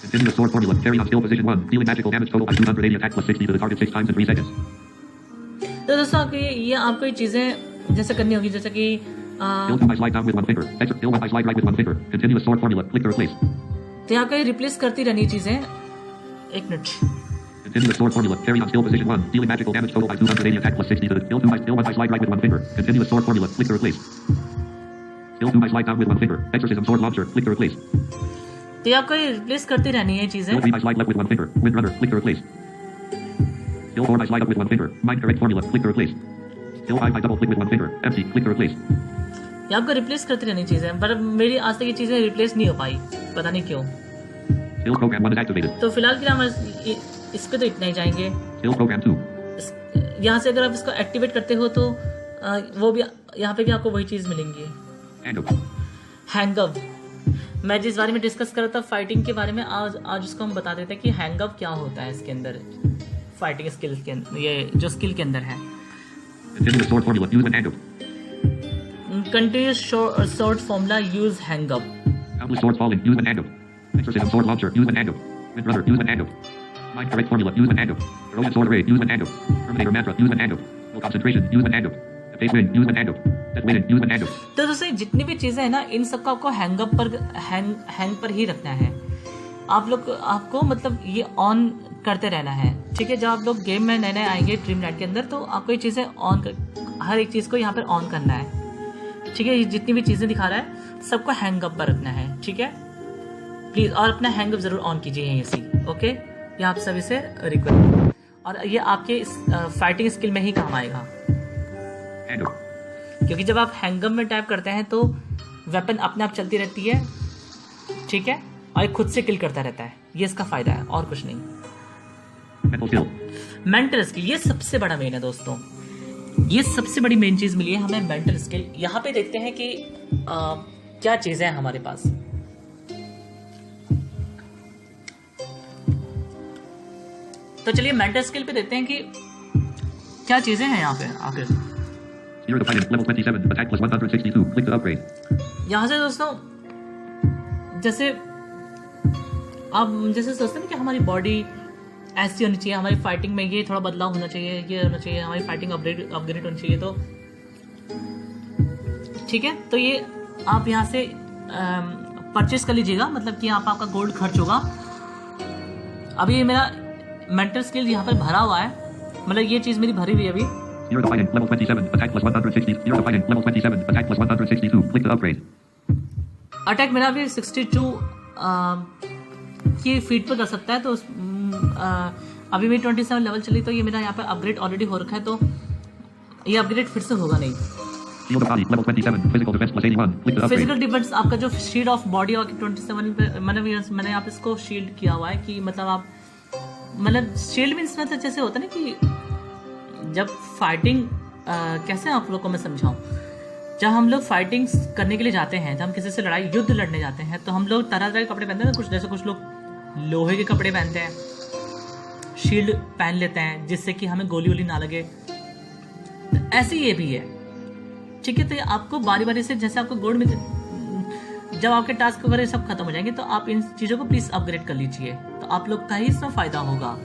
Speaker 2: Continuous sword formula. Carry on skill position 1. Dealing magical damage total by 280 attack plus 60 to the target 6 times in 3 seconds.
Speaker 1: तो दोस्तों, आपको ये चीज़ें जैसे करनी होगी, जैसे कि
Speaker 2: Skill 2 by slide down with 1 finger. Skill 1 by slide right with 1 finger. Continuous sword formula. Click to replace.
Speaker 1: तो यहाँ पे रिप्लेस करती रहनी चीज़ें। एक minute.
Speaker 2: Continuous sword formula. Carry on skill position 1. Dealing magical damage total by 280 attack plus 60 to the skill 1 by slide right with 1 finger. Continuous sword formula. Click to replace. Skill 2 by slide down with 1 finger. Exorcism sword launcher. Click to replace.
Speaker 1: तो ये आपको replace करती रहनी है चीज़ें।
Speaker 2: Skill 3 by slide left with 1 finger. Windrunner. Click to replace. Skill 4 by slide up with 1 finger. Mind correct formula. Click to replace. Skill 5 by double click with 1 finger. Empty. Click to replace.
Speaker 1: ये आपको replace करती रहनी चीज़ें, पर मेरी आज तक ये चीज़ें रिप्लेस नहीं हो पाई, पता नहीं क्यों।
Speaker 2: Skill program 1 is activated.
Speaker 1: तो फिलहाल के लिए हम इस पे तो इतना ही जाएंगे।
Speaker 2: Skill program 2.
Speaker 1: यहाँ से अगर आप इसको एक्टिवेट करते हो तो वो भी यहाँ पे भी आपको वही चीज़ मिलेंगी। हैंगअप, मैं जिस बारे में डिस्कस कर रहा था फाइटिंग के बारे में, आज उसको हम बता देते हैं कि हैंगअप क्या होता है इसके अंदर, फाइटिंग स्किल्स के अंदर, ये जो स्किल के अंदर है।
Speaker 2: Continuous sword formula. Use an angle.
Speaker 1: Continuous sword formula use hang up.
Speaker 2: Boundless sword falling. Use an angle. Exorcism sword launcher. Use an angle. Windrunner. Use an angle. Mind correct formula. Use an angle. Corrosion sword array. Use an angle. Terminator mantra. Use an angle. Full concentration. Use an angle. Face wind. Use an angle. Death wind. Use an angle.
Speaker 1: तो दोस्तों, जितनी भी चीजें हैं ना, इन सबको आपको hang up पर हैंग पर ही रखना है। आपको मतलब ये ऑन करते रहना है, ठीक है। जब आप लोग गेम में नए आएंगे ड्रीमलैंड के अंदर, तो आपको ये चीजें हर एक चीज को यहाँ पर ऑन करना है, ठीक है। जितनी भी चीजें दिखा रहा है सबको हैंगअप पर रखना है, ठीक है प्लीज। और अपना हैंगअप जरूर ऑन कीजिए इसी, ओके। ये आप सभी से रिक्वेस्ट, और ये आपके फाइटिंग स्किल में ही काम आएगा, क्योंकि जब आप हैंगअप में टैप करते हैं तो वेपन अपने आप चलती रहती है, ठीक है, और ये खुद से किल करता रहता है। ये इसका फायदा है और कुछ नहीं।
Speaker 2: Mental skill.
Speaker 1: मेंटल स्किल ये सबसे बड़ा मेन है दोस्तों, ये सबसे बड़ी मेन चीज मिली है हमें, मेंटल स्किल। यहाँ पे देखते हैं कि क्या चीजें हैं हमारे पास। तो चलिए मेंटल स्किल पे देखते हैं कि क्या चीजें हैं यहाँ पे आखिर।
Speaker 2: Zero to finance level 27. Attack plus 162. Click to upgrade.
Speaker 1: यहाँ से दोस्तों जैसे आप जैसे सोचते हैं कि हमारी बॉडी ऐसी होनी चाहिए, हमारी फाइटिंग में ये थोड़ा बदलाव होना चाहिए, ये होना चाहिए, हमारी फाइटिंग अपग्रेड होनी चाहिए, तो ठीक है। तो ये आप यहाँ से परचेस कर लीजिएगा, मतलब कि यहाँ पर आपका गोल्ड खर्च होगा। अभी ये मेरा मेंटल स्किल यहाँ पर भरा हुआ है, मतलब ये चीज़ मेरी भरी हुई है अभी।
Speaker 2: Zero to finance level 27. Attack plus 160. Zero to finance level 27. Attack plus 162. Click to upgrade.
Speaker 1: Attack मेरा अभी 62 की फीट पर कर सकता है, तो अभी मेरी 27 लेवल चली, तो ये मेरा यहाँ पर अपग्रेड ऑलरेडी हो रखा है, तो ये अपग्रेड फिर से होगा नहीं।
Speaker 2: Shield of body level 27. Physical defense plus 81. Click to upgrade.
Speaker 1: Physical defence आपका जो शील्ड ऑफ बॉडी और 27 पे मैंने यहाँ पे इसको शील्ड किया हुआ है कि मतलब आप मतलब शील्ड मीन्स मतलब जैसे होता है ना कि जब फाइटिंग कैसे आप लोग को मैं समझाऊं, जब हम लोग फाइटिंग करने के लिए जाते हैं, जब हम किसी से लड़ाई युद्ध लड़ने जाते हैं, तो हम लोग तरह तरह के कपड़े पहनते हैं। कुछ जैसे कुछ लोग लोहे के कपड़े पहनते हैं, शील्ड पहन लेते हैं जिससे कि हमें गोली वोली ना लगे, तो ऐसे ये भी है, ठीक है। तो ये आपको बारी बारी से जैसे आपको गोल्ड में जब आपके टास्क वगैरह सब खत्म हो जाएंगे, तो आप इन चीज़ों को प्लीज अपग्रेड कर लीजिए, तो आप लोग का ही इसमें फायदा होगा।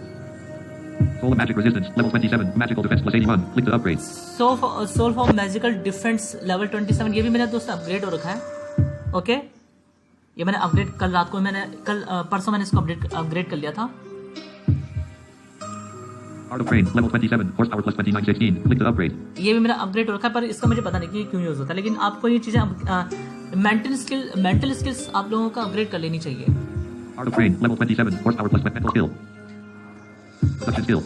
Speaker 2: Soul of magic resistance level 27. Magical defense plus 81. Click to upgrade.
Speaker 1: Soul for magical defence level 27, ये भी मेरा दोस्त अपग्रेड हो रखा है। ओके, ये मैंने अपग्रेड कल रात को परसों मैंने इसको अपग्रेड कर लिया था।
Speaker 2: Art of Rain level 27. Horsepower plus 2916. Click to upgrade.
Speaker 1: ये भी मेरा अपग्रेड हो रखा है, पर इसका मुझे पता नहीं कि क्यों यूज होता है, लेकिन आपको ये चीजें मेंटल स्किल्स आप लोगों का अपग्रेड कर लेनी चाहिए।
Speaker 2: Art of Rain level 27. Horsepower plus mental skill. Reduction skill.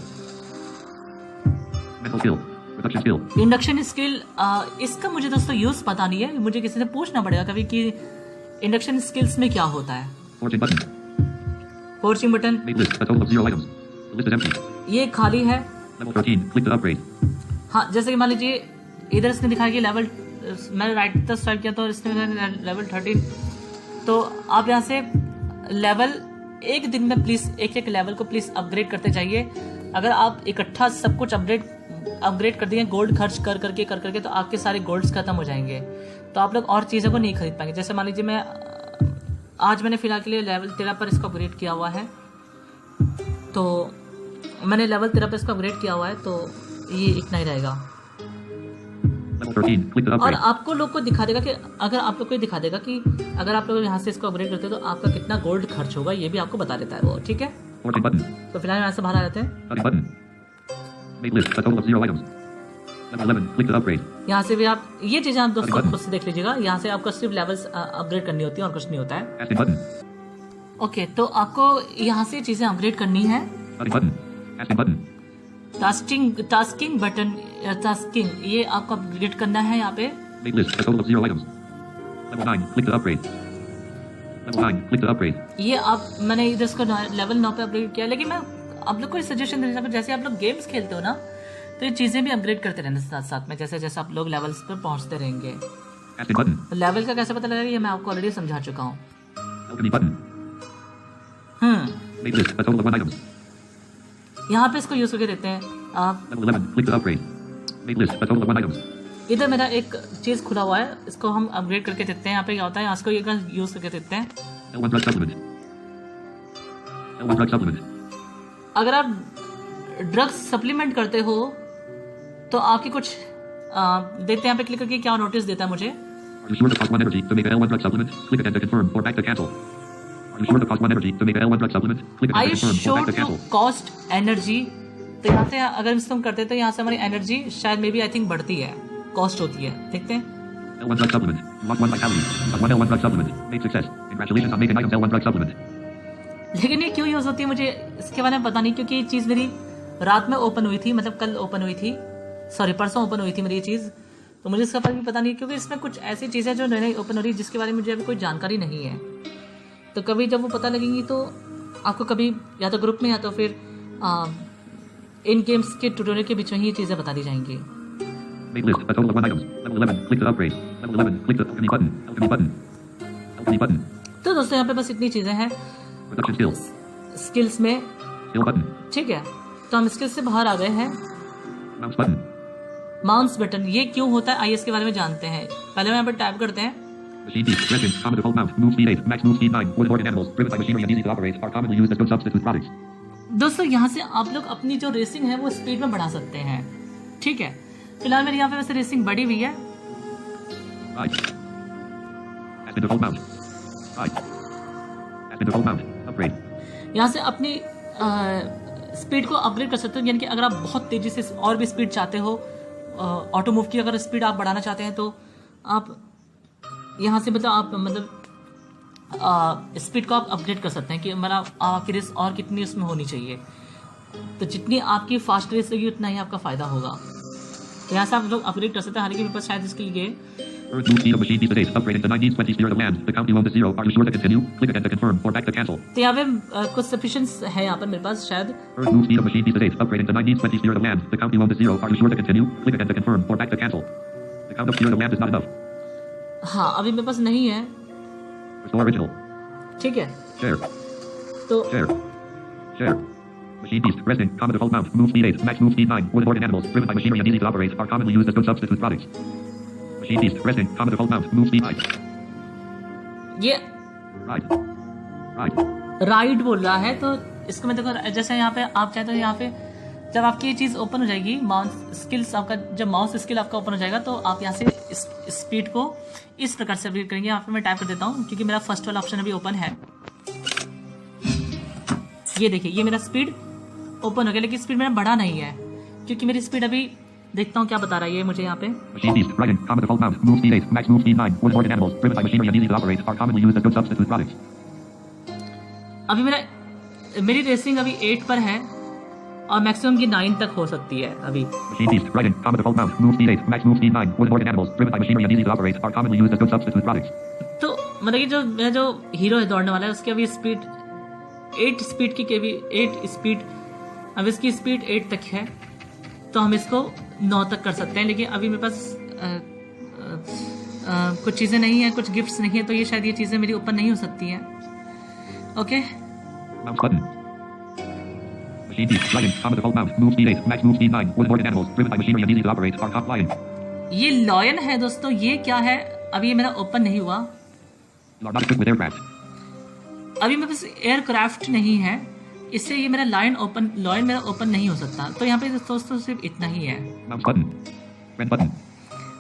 Speaker 2: Mental skill. Reduction skill.
Speaker 1: Induction skill इसका मुझे दोस्तों यूज पता नहीं है, मुझे किसी से पूछना पड़ेगा कभी कि इंडक्शन स्किल्स में क्या होता है।
Speaker 2: Fortune button.
Speaker 1: Fortune button,
Speaker 2: Made list. A total of 0 items. The list is empty.
Speaker 1: ये खाली है।
Speaker 2: Level 13. Click to upgrade.
Speaker 1: हाँ, जैसे कि मान लीजिए इधर इसने दिखाया कि लेवल, मैंने राइट तक स्वाइप किया तो इसने लेवल 13, तो आप यहाँ से लेवल एक दिन में प्लीज एक लेवल को प्लीज अपग्रेड करते जाइए। अगर आप इकट्ठा सब कुछ अपग्रेड कर देंगे गोल्ड खर्च कर करके तो आपके सारे गोल्ड्स खत्म हो जाएंगे, तो आप लोग और चीज़ों को नहीं खरीद पाएंगे। जैसे मान लीजिए आज मैंने फिलहाल के लिए लेवल 13 पर इसको अपग्रेड किया हुआ है, तो मैंने लेवल 13 पर इसको अपग्रेड किया हुआ है, तो ये इतना ही रहेगा।
Speaker 2: Level 13. Click to
Speaker 1: और
Speaker 2: upgrade.
Speaker 1: आपको लोग को दिखा देगा कि अगर आप लोग को दिखा देगा कि अगर आप लोग यहाँ से इसको अपग्रेड करते हो तो आपका कितना गोल्ड खर्च होगा, ये भी आपको बता देता है वो, ठीक है।
Speaker 2: Fortune button.
Speaker 1: तो फिलहाल यहाँ से बाहर आ जाते हैं।
Speaker 2: Study button. Made list. A total of 0 items. Level 11. Click to upgrade.
Speaker 1: यहाँ से भी आप ये चीजें आप दोस्तों खुद से देख लीजिएगा, यहाँ से आपको सिर्फ लेवल्स अपग्रेड करनी होती है और कुछ नहीं होता है।
Speaker 2: Asking button.
Speaker 1: ओके, तो आपको यहाँ से चीजें अपग्रेड करनी है।
Speaker 2: Study button. Asking button.
Speaker 1: Tasking button, tasking ये आपको अपग्रेड करना है यहाँ पे।
Speaker 2: Made list. A total of 0 items. Level 9. Click to upgrade. Level 9. Click to upgrade.
Speaker 1: ये आप मैंने इधर इसको लेवल 9 पे अपग्रेड किया, लेकिन मैं आप लोग को सजेशन देना चाहूँगा, जैसे आप लोग गेम्स खेलते हो ना, तो ये चीज़ें भी अपग्रेड करते रहना साथ साथ में, जैसे जैसे आप लोग लेवल्स पर पहुँचते रहेंगे।
Speaker 2: Asking button.
Speaker 1: लेवल का कैसे पता लगेगा ये मैं आपको ऑलरेडी समझा चुका हूँ।
Speaker 2: Alchemy button. Made list. A total of 1 items.
Speaker 1: यहाँ पे इसको यूज करके देते हैं आप।
Speaker 2: Level 11. Click to upgrade. Made list. A total of 1 items.
Speaker 1: इधर मेरा एक चीज खुला हुआ है, इसको हम अपग्रेड करके देते हैं। यहाँ पे क्या होता है, इसको ये यूज करके देते हैं।
Speaker 2: L1 drug supplement. L1 drug supplement.
Speaker 1: अगर आप ड्रग्स सप्लीमेंट करते हो तो आपकी कुछ देखते हैं यहाँ पे क्लिक करके क्या नोटिस देता है मुझे।
Speaker 2: Are you sure to cost 1 energy to make an L1 drug supplement? Click again to confirm or back to cancel. Are you sure to cost 1 energy to make an L1 drug supplement? Click again
Speaker 1: I
Speaker 2: to confirm or
Speaker 1: show
Speaker 2: back to
Speaker 1: to
Speaker 2: cancel.
Speaker 1: Cost energy, तो यहाँ से अगर इसको हम करते हैं तो यहाँ से हमारी एनर्जी शायद मे बी आई थिंक बढ़ती है, कॉस्ट होती है, देखते हैं।
Speaker 2: L1 drug supplement. Lock 1 vitality. Lock 1 L1 drug supplement. Made success. Congratulations on making items L1 drug supplement.
Speaker 1: लेकिन ये क्यों यूज होती है मुझे इसके बारे में पता नहीं, क्योंकि ये चीज़ मेरी रात में ओपन हुई थी, मतलब कल ओपन हुई थी, सॉरी परसों ओपन हुई थी मेरी ये चीज़। तो मुझे इसका फर्क भी पता नहीं, क्योंकि इसमें कुछ ऐसी चीज़ें जो नई नई ओपन हो रही है जिसके बारे में मुझे अभी कोई जानकारी नहीं है। तो कभी जब वो पता लगेंगी तो आपको कभी या तो ग्रुप में या तो फिर इन गेम्स के ट्यूटोरियल के बीच में ही ये चीज़ें बता दी जाएंगी।
Speaker 2: Main list, a total of 1 items. Level 11, click to upgrade. Level 11, click the alchemy button. Alchemy button. Alchemy button.
Speaker 1: तो दोस्तों यहाँ पे बस इतनी चीज़ें हैं
Speaker 2: Production skills.
Speaker 1: स्किल्स में,
Speaker 2: Skill button.
Speaker 1: ठीक है। तो हम स्किल्स से बाहर आ गए हैं।
Speaker 2: Mouse button.
Speaker 1: माउस बटन ये क्यों होता है आइए इसके बारे में जानते हैं। पहले हम यहाँ पर टाइप करते हैं।
Speaker 2: Machine keys, resting, common default mount, move speed 8, max move speed 9, wood organ animals, driven by machinery and easy to operate, are commonly used as good substitute products.
Speaker 1: दोस्तों यहाँ से आप लोग अपनी जो रेसिंग है वो स्पीड में बढ़ा सकते हैं, ठीक है। फिलहाल मेरी यहाँ पे वैसे रेसिंग बढ़ी हुई है।
Speaker 2: Right. As the default mount. Right. As the default mount. Upgrade.
Speaker 1: यहाँ से अपनी स्पीड को अपग्रेड कर सकते हो, यानी कि अगर आप बहुत तेज़ी से और भी स्पीड चाहते हो, ऑटो मूव की अगर स्पीड आप बढ़ाना चाहते हैं तो आप यहाँ से स्पीड को आप अपग्रेड कर सकते हैं कि मतलब आपकी रेस और कितनी उसमें होनी चाहिए। तो जितनी आपकी फास्ट रेस होगी उतना ही आपका फ़ायदा होगा। तो यहाँ से आप लोग अपग्रेड कर सकते हैं। हालांकि मेरे पास शायद इसके लिए
Speaker 2: Current move speed of machine keys to date. Upgrade into 1920 steer to land. The count below the 0. Are you sure to continue? Click again to confirm or back to cancel.
Speaker 1: तो यहाँ पे कुछ सफिशिएंस है यहाँ पर मेरे पास शायद।
Speaker 2: Current move speed of machine keys to date. Upgrade into 1920 steer to land. The count below the 0. Are you sure to continue? Click again to confirm or back to cancel. The count of steer to land is not enough.
Speaker 1: हाँ अभी मेरे पास नहीं है,
Speaker 2: Restore original.
Speaker 1: ठीक है।
Speaker 2: Share.
Speaker 1: तो
Speaker 2: Share. Share. Machine keys, resting, common default mount, move speed 8, max move speed 9, wood organ animals, driven by machinery and easy to operate, are commonly used as good substitute products. Machine keys, resting, common default mount, move speed 8.
Speaker 1: ये
Speaker 2: Right. Right.
Speaker 1: Right बोल रहा है, तो इसको मैं देखो जैसे यहाँ पे आप चाहते हो, यहाँ पे जब आपकी ये चीज़ ओपन हो जाएगी, माउस स्किल्स आपका जब माउस स्किल आपका ओपन हो जाएगा तो आप यहाँ से स्पीड को इस प्रकार से अपग्रेड करेंगे। यहाँ पे मैं टाइप कर देता हूँ क्योंकि मेरा फर्स्ट वाला ऑप्शन अभी ओपन है। ये देखिए ये मेरा स्पीड ओपन हो गया, लेकिन स्पीड मेरा बढ़ा नहीं है क्योंकि मेरी स्पीड अभी देखता हूँ क्या बता रहा है ये मुझे यहाँ पे।
Speaker 2: Machine keys, right in, common default mount, move speed 8, max move speed 9, wood organ animals, driven by machinery and easy to operate, are commonly used as good substitute products.
Speaker 1: अभी मेरी रेसिंग अभी 8 पर है और मैक्सिमम की 9 तक हो सकती है अभी।
Speaker 2: Machine keys, right in, common default mount, move speed 8, max move speed 9, wood organ animals, driven by machinery and easy to operate, are commonly used as good substitute products.
Speaker 1: तो मतलब कि जो मेरा जो हीरो है दौड़ने वाला है उसकी अभी स्पीड 8 स्पीड की भी 8 स्पीड, अब इसकी स्पीड 8 तक है तो हम इसको 9 तक कर सकते हैं। लेकिन अभी मेरे पास कुछ चीज़ें नहीं है, कुछ गिफ्ट्स नहीं है, तो ये शायद ये चीज़ें मेरी ओपन नहीं हो सकती हैं। Okay
Speaker 2: Mouse button. Machine keys, right in, common default mount, move speed 8, max move speed 9, wood organ animals, driven by machinery and easy to operate, are compliant.
Speaker 1: ये लॉयन है दोस्तों, ये क्या है अभी ये मेरा ओपन नहीं हुआ।
Speaker 2: You are not equipped with aircraft.
Speaker 1: अभी मेरे पास एयरक्राफ्ट नहीं है, इससे ये मेरा लॉयन मेरा ओपन नहीं हो सकता। तो यहाँ पे दोस्तों सिर्फ इतना ही है।
Speaker 2: Mouse button. Friend button.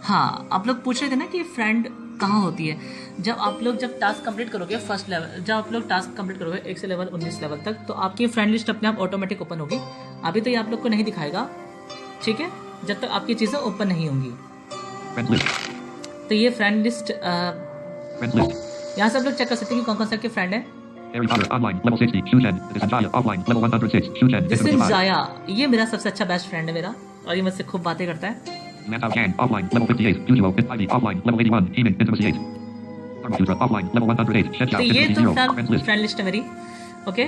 Speaker 1: हाँ आप लोग पूछ रहे थे ना कि फ्रेंड कहाँ होती है। जब टास्क कंप्लीट करोगे फर्स्ट लेवल, जब आप लोग टास्क कंप्लीट करोगे 1 से लेवल 19 लेवल तक, तो आपकी फ्रेंड लिस्ट अपने आप ऑटोमेटिक ओपन होगी। अभी तो ये आप लोग को नहीं दिखाएगा, ठीक है, जब तक आपकी चीज़ें ओपन नहीं होंगी।
Speaker 2: Friend list.
Speaker 1: तो ये फ्रेंड लिस्ट
Speaker 2: Friend list.
Speaker 1: यहाँ से आप लोग चेक कर सकते हैं कि कौन कौन से आपके फ्रेंड है।
Speaker 2: Harry Potter, online, level 60, Shushen. This is Jaya, offline, level 106, Shushen.
Speaker 1: This is जाया, ये मेरा सबसे अच्छा बेस्ट फ्रेंड है मेरा, और ये मुझसे खूब बातें करता है।
Speaker 2: Lantau Chan, offline, level 58, Fuzuo, Ivy, offline, level 81, Teaming, Intimacy 8. Thermosutra, offline, level 108, Shed
Speaker 1: तो
Speaker 2: Shop,
Speaker 1: ये
Speaker 2: Intimacy
Speaker 1: तो
Speaker 2: 0, friends list.
Speaker 1: फ्रेंड लिस्ट है मेरी। Okay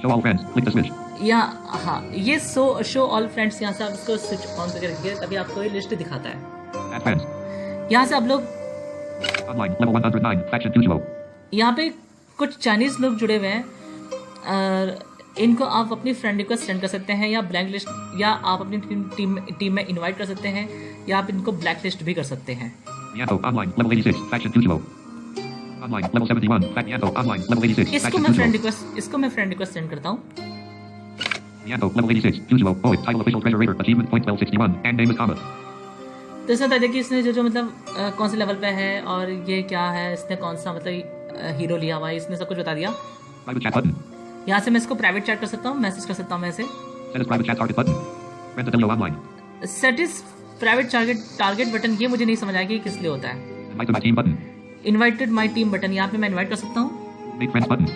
Speaker 2: Show all friends, click the switch.
Speaker 1: यहाँ हाँ ये शो ऑल फ्रेंड्स, यहाँ से आप इसको स्विच ऑन करके रखिए तभी आपको ये लिस्ट दिखाता है।
Speaker 2: Add friends.
Speaker 1: यहाँ से आप लोग
Speaker 2: Online, level 109, faction Fuzuo.
Speaker 1: यहाँ पे कुछ चाइनीज लोग जुड़े हुए हैं, और इनको आप अपनी फ्रेंड रिक्वेस्ट सेंड कर सकते हैं, या ब्लैक लिस्ट, या आप अपनी टीम में इनवाइट कर सकते हैं, या आप इनको ब्लैक लिस्ट भी कर सकते हैं।
Speaker 2: Yanto, online, level 86, faction Fuzuo. Online, level 71, Yanto, online, level 86,
Speaker 1: इसको
Speaker 2: faction
Speaker 1: मैं फ्रेंड
Speaker 2: Fuzuo.
Speaker 1: रिक्वेस्ट सेंड करता हूँ।
Speaker 2: Yanto, level 86, Fuzuo, poet, title official treasure raider, achievement point level 61, and name is comma.
Speaker 1: तो इसमें बताइए कि इसने जो मतलब कौन से लेवल पे है और ये क्या है, इसने कौन सा मतलब हीरो लिया हुआ है, इसने सब कुछ बता दिया।
Speaker 2: Private chat button.
Speaker 1: यहाँ से मैं इसको प्राइवेट चैट कर सकता हूँ, मैसेज कर सकता हूँ मैं इसे।
Speaker 2: Set as private chat target button. Friends Adelio online.
Speaker 1: Set is private target button, ये मुझे नहीं समझ आया कि किस लिए होता है।
Speaker 2: Invite to my team button.
Speaker 1: Invited my team button, यहाँ पे मैं इनवाइट कर सकता हूँ।
Speaker 2: Make friends button.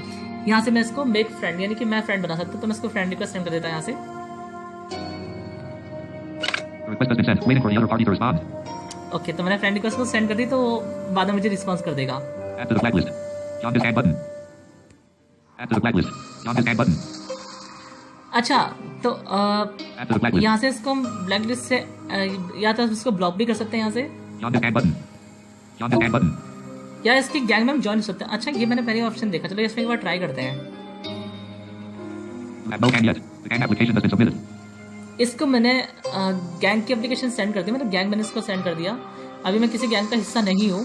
Speaker 1: यहाँ से मैं इसको मेक फ्रेंड, यानी कि मैं फ्रेंड बना सकता हूँ, तो मैं इसको फ्रेंड रिक्वेस्ट सेंड कर देता हूँ यहाँ से।
Speaker 2: The request has been sent. Waiting for the other party to respond.
Speaker 1: Okay, तो मैंने फ्रेंड रिक्वेस्ट को सेंड कर दी, तो बाद में मुझे रिस्पॉन्स कर देगा।
Speaker 2: Add to the blacklist. Join the scan button. Add to the blacklist. Join the scan button.
Speaker 1: अच्छा, तो
Speaker 2: Add to the blacklist.
Speaker 1: यहाँ से इसको हम ब्लैक लिस्ट से या तो इसको ब्लॉक भी कर सकते हैं यहाँ से,
Speaker 2: Join the scan button. Join the scan button.
Speaker 1: या इसकी गैंग में हम ज्वाइन कर सकते हैं। अच्छा, ये मैंने पहले ऑप्शन देखा, चलो इसमें एक बार ट्राई करते हैं।
Speaker 2: You have no scan yet. The scan application has been submitted.
Speaker 1: इसको मैंने गैंग की एप्लीकेशन सेंड कर दी, मतलब गैंग मैंने इसको सेंड कर दिया। अभी मैं किसी गैंग का हिस्सा नहीं हूँ।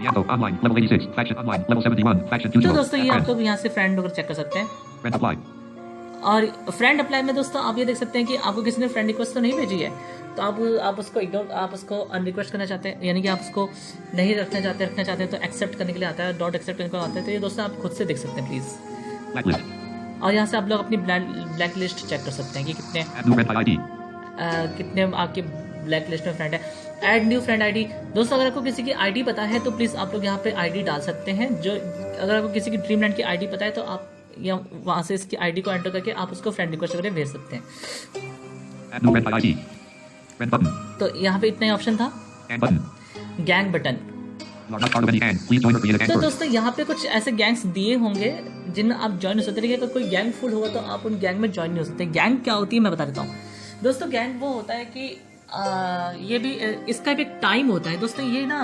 Speaker 2: Yellow online level 86. Faction online level 71. Faction
Speaker 1: तो
Speaker 2: usual.
Speaker 1: दोस्तों ये
Speaker 2: Add
Speaker 1: आप
Speaker 2: friend.
Speaker 1: लोग यहाँ से फ्रेंड होकर चेक कर सकते हैं।
Speaker 2: Friend apply.
Speaker 1: और फ्रेंड अप्लाई में दोस्तों आप ये देख सकते हैं कि आपको किसी ने फ्रेंड रिक्वेस्ट तो नहीं भेजी है, तो आप उसको इग्नोर, आप उसको अनरिक्वेस्ट करना चाहते हैं, यानी कि आप उसको नहीं रखना चाहते हैं तो एक्सेप्ट करने के लिए आता है, डॉट एक्सेप्ट करने को आता है। तो ये दोस्तों आप खुद से देख सकते हैं प्लीज़।
Speaker 2: Blacklist.
Speaker 1: और यहाँ से आप लोग अपनी ब्लैक लिस्ट चेक कर सकते हैं कि कितने
Speaker 2: Add new friend by ID.
Speaker 1: कितने आपके ब्लैक लिस्ट में फ्रेंड है। ऐड न्यू फ्रेंड आईडी, दोस्तों अगर आपको किसी की आईडी पता है तो प्लीज़ आप लोग यहाँ पे आईडी डाल सकते हैं। जो अगर आपको किसी की ड्रीमलैंड की आईडी पता है तो आप या वहाँ से इसकी आईडी को एंटर करके आप उसको फ्रेंड रिक्वेस्ट करके भेज सकते हैं।
Speaker 2: Add new friend by ID. Friend button.
Speaker 1: तो यहाँ पे इतना ही ऑप्शन था।
Speaker 2: Scan button.
Speaker 1: Gang button,
Speaker 2: You are not part of any gang. Please join or create a gang
Speaker 1: तो
Speaker 2: first.
Speaker 1: दोस्तों यहाँ पे कुछ ऐसे गैंग्स दिए होंगे जिन आप ज्वाइन हो सकते हैं। अगर कोई गैंग फुल होगा तो आप उन गैंग में ज्वाइन नहीं हो सकते। गैंग क्या होती है मैं बता देता हूँ दोस्तों। गैंग वो होता है कि ये भी इसका भी एक टाइम होता है दोस्तों। ये ना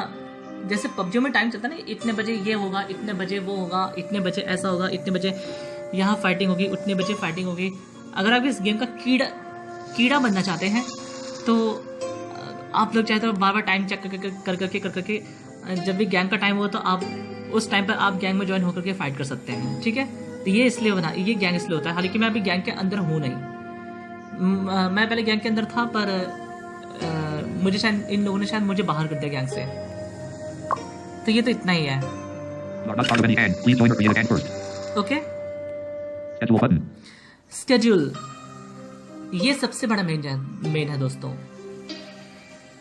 Speaker 1: जैसे पबजी में टाइम चलता है ना, इतने बजे ये होगा, इतने बजे वो होगा, इतने बजे ऐसा होगा, इतने बजे यहाँ फाइटिंग होगी, उतने बजे फाइटिंग होगी। अगर आप इस गेम का कीड़ा बनना चाहते हैं तो आप लोग चाहे तो बार बार टाइम चेक कर करके जब भी गैंग का टाइम हो तो आप उस टाइम पर आप गैंग में ज्वाइन होकर के फाइट कर सकते हैं, ठीक है। तो ये गैंग इसलिए होता है। हालांकि मैं अभी गैंग के अंदर हूँ नहीं, मैं पहले गैंग के अंदर था, पर मुझे शायद इन लोगों ने शायद मुझे बाहर कर दिया गैंग से। तो ये तो इतना ही है।
Speaker 2: You are not part of any gang. Please join or create a gang first.
Speaker 1: Okay,
Speaker 2: Schedule button.
Speaker 1: Schedule, ये सबसे बड़ा मेन है दोस्तों।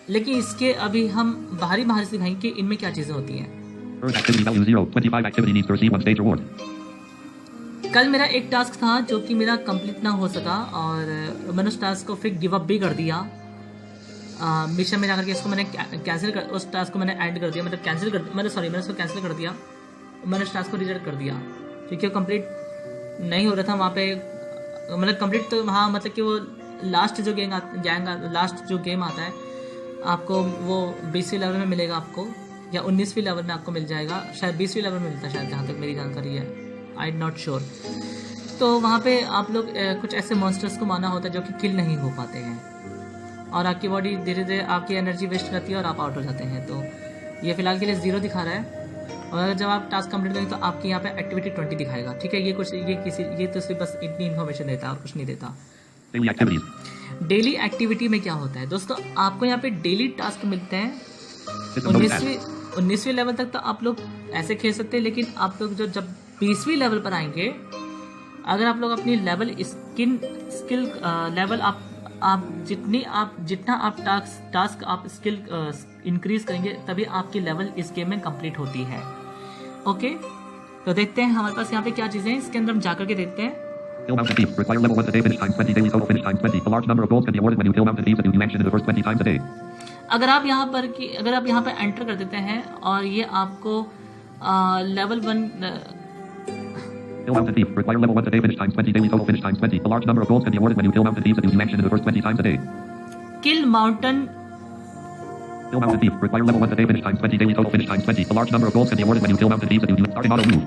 Speaker 1: लेकिन इसके अभी हम बाहरी से दिखाएंगे कि इनमें क्या चीजें होती हैं।
Speaker 2: Earn activity value 0. 25 activity needs to receive 1 stage reward.
Speaker 1: कल मेरा एक टास्क था जो कि मेरा कंप्लीट ना हो सका और मैंने उस टास्क को फिर गिव अप भी कर दिया। मिशन में जाकर के इसको मैंने कैंसिल कर, उस टास्क को मैंने एंड कर दिया, मतलब कैंसिल कर, मैंने उसको कैंसिल कर दिया। मैंने उस टास्क को रिजेक्ट कर दिया क्योंकि वो कंप्लीट नहीं हो रहा था वहाँ पे। मतलब कंप्लीट तो हाँ, मतलब कि वो लास्ट जो लास्ट जो गेम आता है आपको वो 20वीं लेवल में मिलेगा आपको, या 19वीं लेवल में आपको मिल जाएगा, शायद 20वीं लेवल में मिलता है शायद, जहाँ तक मेरी जानकारी है, आई एम नॉट श्योर। तो वहाँ पे आप लोग कुछ ऐसे मॉन्स्टर्स को मारना होता है जो कि किल नहीं हो पाते हैं और आपकी बॉडी धीरे धीरे आपकी एनर्जी वेस्ट करती है और आप आउट हो जाते हैं। तो ये फिलहाल के लिए 0 दिखा रहा है और अगर जब आप टास्क कंप्लीट करेंगे तो आपके यहाँ पे एक्टिविटी 20 दिखाएगा, ठीक है। ये तो सिर्फ बस इतनी इन्फॉर्मेशन देता है और कुछ नहीं देता।
Speaker 2: Daily activities.
Speaker 1: डेली एक्टिविटी में क्या होता है दोस्तों, आपको यहाँ पे डेली टास्क मिलते हैं।
Speaker 2: System mode add.
Speaker 1: 19वीं लेवल तक तो आप लोग ऐसे खेल सकते हैं, लेकिन आप लोग जब 20वीं लेवल पर आएंगे, अगर आप लोग अपनी लेवल स्किल लेवल आप जितना आप टास्क आप स्किल इंक्रीज करेंगे तभी आपकी लेवल इस गेम में कंप्लीट होती है। ओके, तो देखते हैं हमारे पास यहाँ पे क्या चीज़ें हैं। इसके अंदर हम जाकर के देखते हैं।
Speaker 2: Kill mountain thieves. Require level 1 a day. Finish time 20. Daily total finish time 20. A large number of goals can be awarded when you kill mountain thieves that you mentioned in the first 20 times a day.
Speaker 1: अगर आप यहाँ पर enter कर देते हैं और ये आपको level 1
Speaker 2: Kill mountain thief. Require level 1 a day. Finish time 20. Daily total finish time 20. A large number of goals can be awarded when you kill mountain thieves that you mentioned in the first 20 times a day.
Speaker 1: Kill mountain,
Speaker 2: Kill mountain thief. Require level 1 a day. Finish time 20. Daily total finish time 20. A large number of goals can be awarded when you kill mountain thieves that you starting auto move.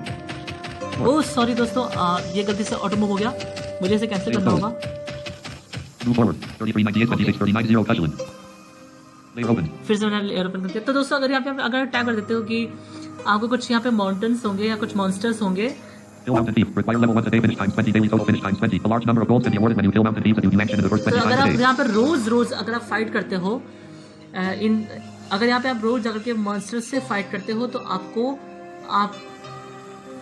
Speaker 1: Oh sorry दोस्तों, ये गलती से auto move हो गया, मुझे इसे cancel करना होगा।
Speaker 2: Move forward. 3398 26 390 Casualin. Leave open.
Speaker 1: फिर से मैंने लेयर ओपन कर दिया। तो दोस्तों अगर यहाँ पे अगर टैग कर देते हो कि आपको कुछ यहाँ पे माउंटेन्स होंगे या कुछ मॉन्स्टर्स होंगे।
Speaker 2: Kill mountain thief. Require level 1 a day. Finish time 20. Daily total finish time 20. A large number of goals can be awarded when you kill mountain thieves that you mentioned in the first
Speaker 1: तो
Speaker 2: 20
Speaker 1: अगर
Speaker 2: times a
Speaker 1: आप
Speaker 2: day.
Speaker 1: यहाँ पर रोज अगर आप fight करते हो अगर यहाँ पे आप रोज जाकर के मॉन्स्टर्स से फाइट करते हो तो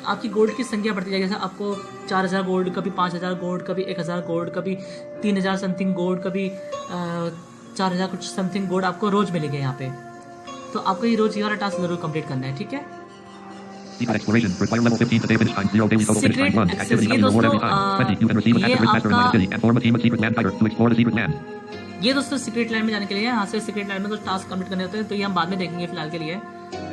Speaker 1: आपकी गोल्ड की संख्या बढ़ती जाएगी। जैसे आपको 4000 गोल्ड, कभी 5000 गोल्ड, कभी 1000 गोल्ड, कभी 3000 समथिंग गोल्ड, कभी 4000 कुछ समथिंग गोल्ड आपको रोज मिलेंगे यहाँ पे। तो आपको ये रोज ये वाला टास्क जरूर कंप्लीट करना है, ठीक है।
Speaker 2: Secret exploration. Require level 15 a day. Finish time 0. Daily total finish time 1. Activity
Speaker 1: ये
Speaker 2: value reward every
Speaker 1: दोस्तों,
Speaker 2: time 20. You can receive an
Speaker 1: ये
Speaker 2: active risk master in
Speaker 1: आपका-
Speaker 2: the city and form a team of secret land tiger to explore the secret land.
Speaker 1: ये दोस्तों secret land में जाने के लिए है। यहाँ से सीक्रेट लैंड में कुछ टास्क कंप्लीट करने होते हैं, तो ये हम बाद में देखेंगे, फिलहाल के लिए।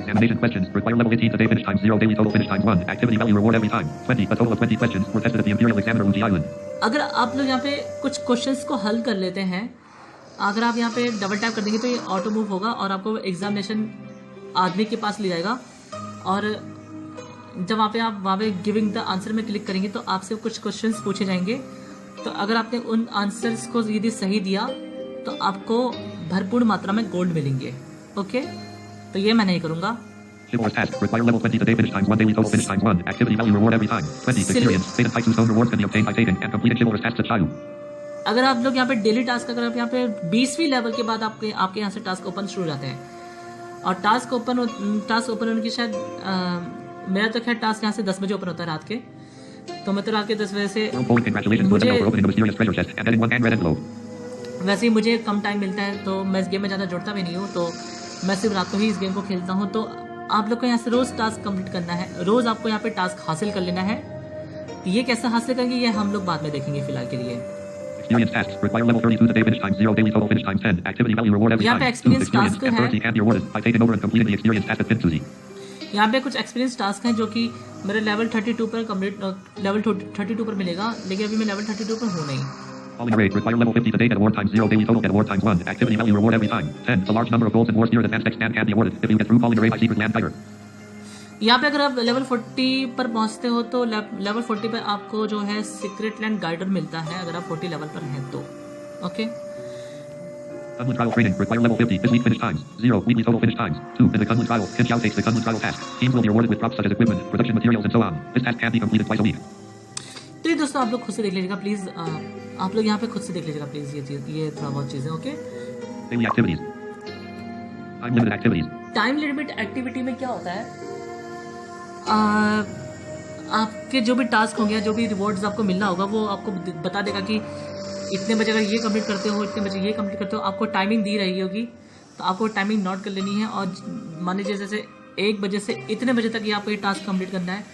Speaker 2: Examination questions require level 18 today. Finish time 0. Daily total finish time 1. Activity value reward every time 20. A total of 20 questions were tested at the Imperial Examiner Uji Island.
Speaker 1: अगर आप लोग यहाँ पे कुछ क्वेश्चंस को हल कर लेते हैं, अगर आप यहाँ पे डबल टैप कर देंगे तो ये ऑटो मूव होगा और आपको एग्जामिनेशन आदमी के पास ले जाएगा। और जब आप वहाँ पे गिविंग द आंसर में क्लिक करेंगे तो आपसे कुछ क्वेश्चंस पूछे जाएंगे। तो अगर आपने उन आंसर्स को यदि सही दिया तो आपको भरपूर मात्रा में गोल्ड मिलेंगे। ओके, तो ये मैं नहीं करूँगा।
Speaker 2: Shipwars task require level 20 today. Finish time 1. Daily total finish time 1. Activity value reward every time 20. Experience. Data types 2 stone rewards can be obtained by taking and completing Shipwars tasks at Shayu.
Speaker 1: अगर आप लोग यहाँ पे daily task, अगर आप यहाँ पे 20वीं level के बाद आपके यहाँ से टास्क ओपन शुरू हो जाते हैं। और टास्क ओपन होने की शायद मेरा तो खैर टास्क यहाँ से 10 बजे ओपन होता है रात के। तो मैं तो रात के 10 बजे से वैसे ही मुझे कम टाइम मिलता है, तो मैं इस गेम में ज़्यादा जुड़ता भी नहीं हूँ, तो मैं सिर्फ रात को ही इस गेम को खेलता हूँ। तो आप लोग को यहाँ से रोज़ टास्क कंप्लीट करना है, रोज़ आपको यहाँ पे टास्क हासिल कर लेना है। ये कैसे हासिल करेंगे ये हम लोग बाद में देखेंगे, फिलहाल के लिए।
Speaker 2: Experience tasks require level 32 today. Finish time 0. Daily total finish time 10. Activity value reward every
Speaker 1: यहाँ
Speaker 2: time.
Speaker 1: पे experience task
Speaker 2: and
Speaker 1: है।
Speaker 2: 30 can be awarded by taking over and completing the experience task at Pinsuzi.
Speaker 1: यहाँ पे कुछ experience task हैं जो कि मेरे लेवल 32 पर लेवल 32 पर मिलेगा, लेकिन अभी मैं लेवल 32 पर हूँ नहीं।
Speaker 2: Falling array require level 50 today. Get award time 0. Daily total get award time 1. Activity value reward every time 10. A large number of golds and war spears advanced extant can be awarded if you get through falling array by secret land fighter.
Speaker 1: यहाँ पे अगर आप level 40 पर पहुँचते हो तो level 40 पर आपको जो है सीक्रेट लैंड गाइडर मिलता है, अगर आप 40 लेवल पर हैं तो। Okay,
Speaker 2: Kunlun trial training require level 50. This week finish times 0. Weekly total finish times 2. In the Kunlun trial, Kin Xiao takes the Kunlun trial task. Teams will be awarded with props such as equipment, production materials, and so on. This task can be completed twice a week.
Speaker 1: तो ये दोस्तों आप लोग खुद से देख लीजिएगा please, आप लोग यहाँ पे खुद से देख लीजिएगा प्लीज़ ये थोड़ा बहुत चीज़ें। Okay,
Speaker 2: Daily activities. Time limited activities.
Speaker 1: Time limit activity में क्या होता है, आपके जो भी टास्क होंगे, जो भी रिवॉर्ड्स आपको मिलना होगा, वो आपको बता देगा कि इतने बजे अगर ये कंप्लीट करते हो, इतने बजे ये कंप्लीट करते हो। आपको टाइमिंग दी रही होगी, तो आपको टाइमिंग नोट कर लेनी है। और मान लीजिए जैसे 1 बजे से इतने बजे तक ये आपको ये टास्क कंप्लीट करना है,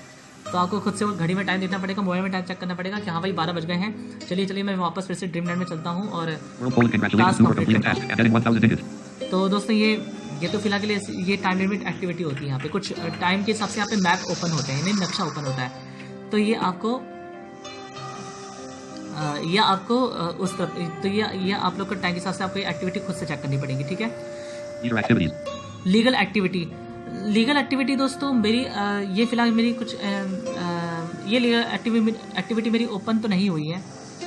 Speaker 1: तो आपको खुद से वो घड़ी में टाइम देखना पड़ेगा, मोबाइल में टाइम चेक करना पड़ेगा कि हाँ भाई 12 बज गए हैं। चलिए मैं वापस फिर से ड्रीमलैंड में चलता हूँ और टास्क कंप्लीट करता हूँ। तो दोस्तों ये तो फिलहाल के लिए ये टाइम लिमिट एक्टिविटी होती है। यहाँ पे कुछ टाइम के हिसाब से यहाँ पे मैप ओपन होते हैं, यानी नक्शा ओपन होता है। तो ये आपको उस तरफ, तो ये आप लोग को टाइम के हिसाब से आपको ये एक्टिविटी खुद से चेक करनी पड़ेगी, ठीक है। लीगल एक्टिविटी दोस्तों मेरी ये फिलहाल मेरी कुछ ये लीगल एक्टिविटी मेरी ओपन तो नहीं हुई है।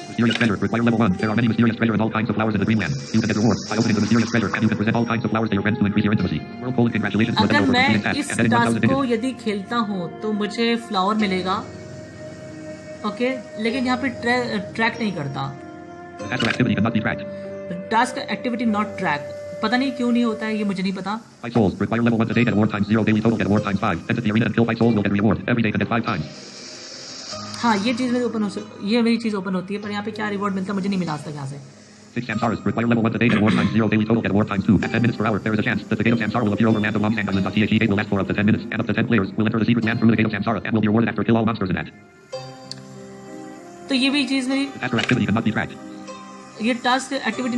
Speaker 2: Mysterious treasure require level 1. There are many mysterious treasure and all kinds of flowers in the dreamland. You can get rewards by opening the mysterious treasure, and you can present all kinds of flowers to your friends to increase your intimacy. World Poland, congratulations for the
Speaker 1: अगर
Speaker 2: double
Speaker 1: मैं
Speaker 2: completing task
Speaker 1: इस
Speaker 2: and getting 1000
Speaker 1: task को
Speaker 2: digits.
Speaker 1: यदि खेलता हूँ तो मुझे flower मिलेगा, ओके, लेकिन यहाँ पे ट्रैक नहीं करता।
Speaker 2: The task or activity cannot be tracked.
Speaker 1: Task activity not track, पता नहीं क्यों नहीं होता है, ये मुझे नहीं पता।
Speaker 2: Fight souls require level 1 today. Get award times 0. Daily total get award times 5. Enter the arena and kill fight souls will get reward. Every day can get 5 times.
Speaker 1: हाँ, ये चीज़ मेरी ये मेरी चीज़ ओपन होती है, पर यहाँ पे क्या रिवॉर्ड मिलता है मुझे नहीं मिला आज तक यहाँ से।
Speaker 2: 6 Samsaras require level 1 today. Get award times 0. Daily total get award times 2. At 10 minutes per hour, there is a chance that the gate of Samsara will appear over land of Long Island. The gate will last for up to 10 minutes, and up to 10 players will enter the secret land through the gate of Samsara and will be rewarded after kill all monsters in that.
Speaker 1: तो ये भी चीज़ मेरी,
Speaker 2: The task or activity cannot be tracked.
Speaker 1: ये task activity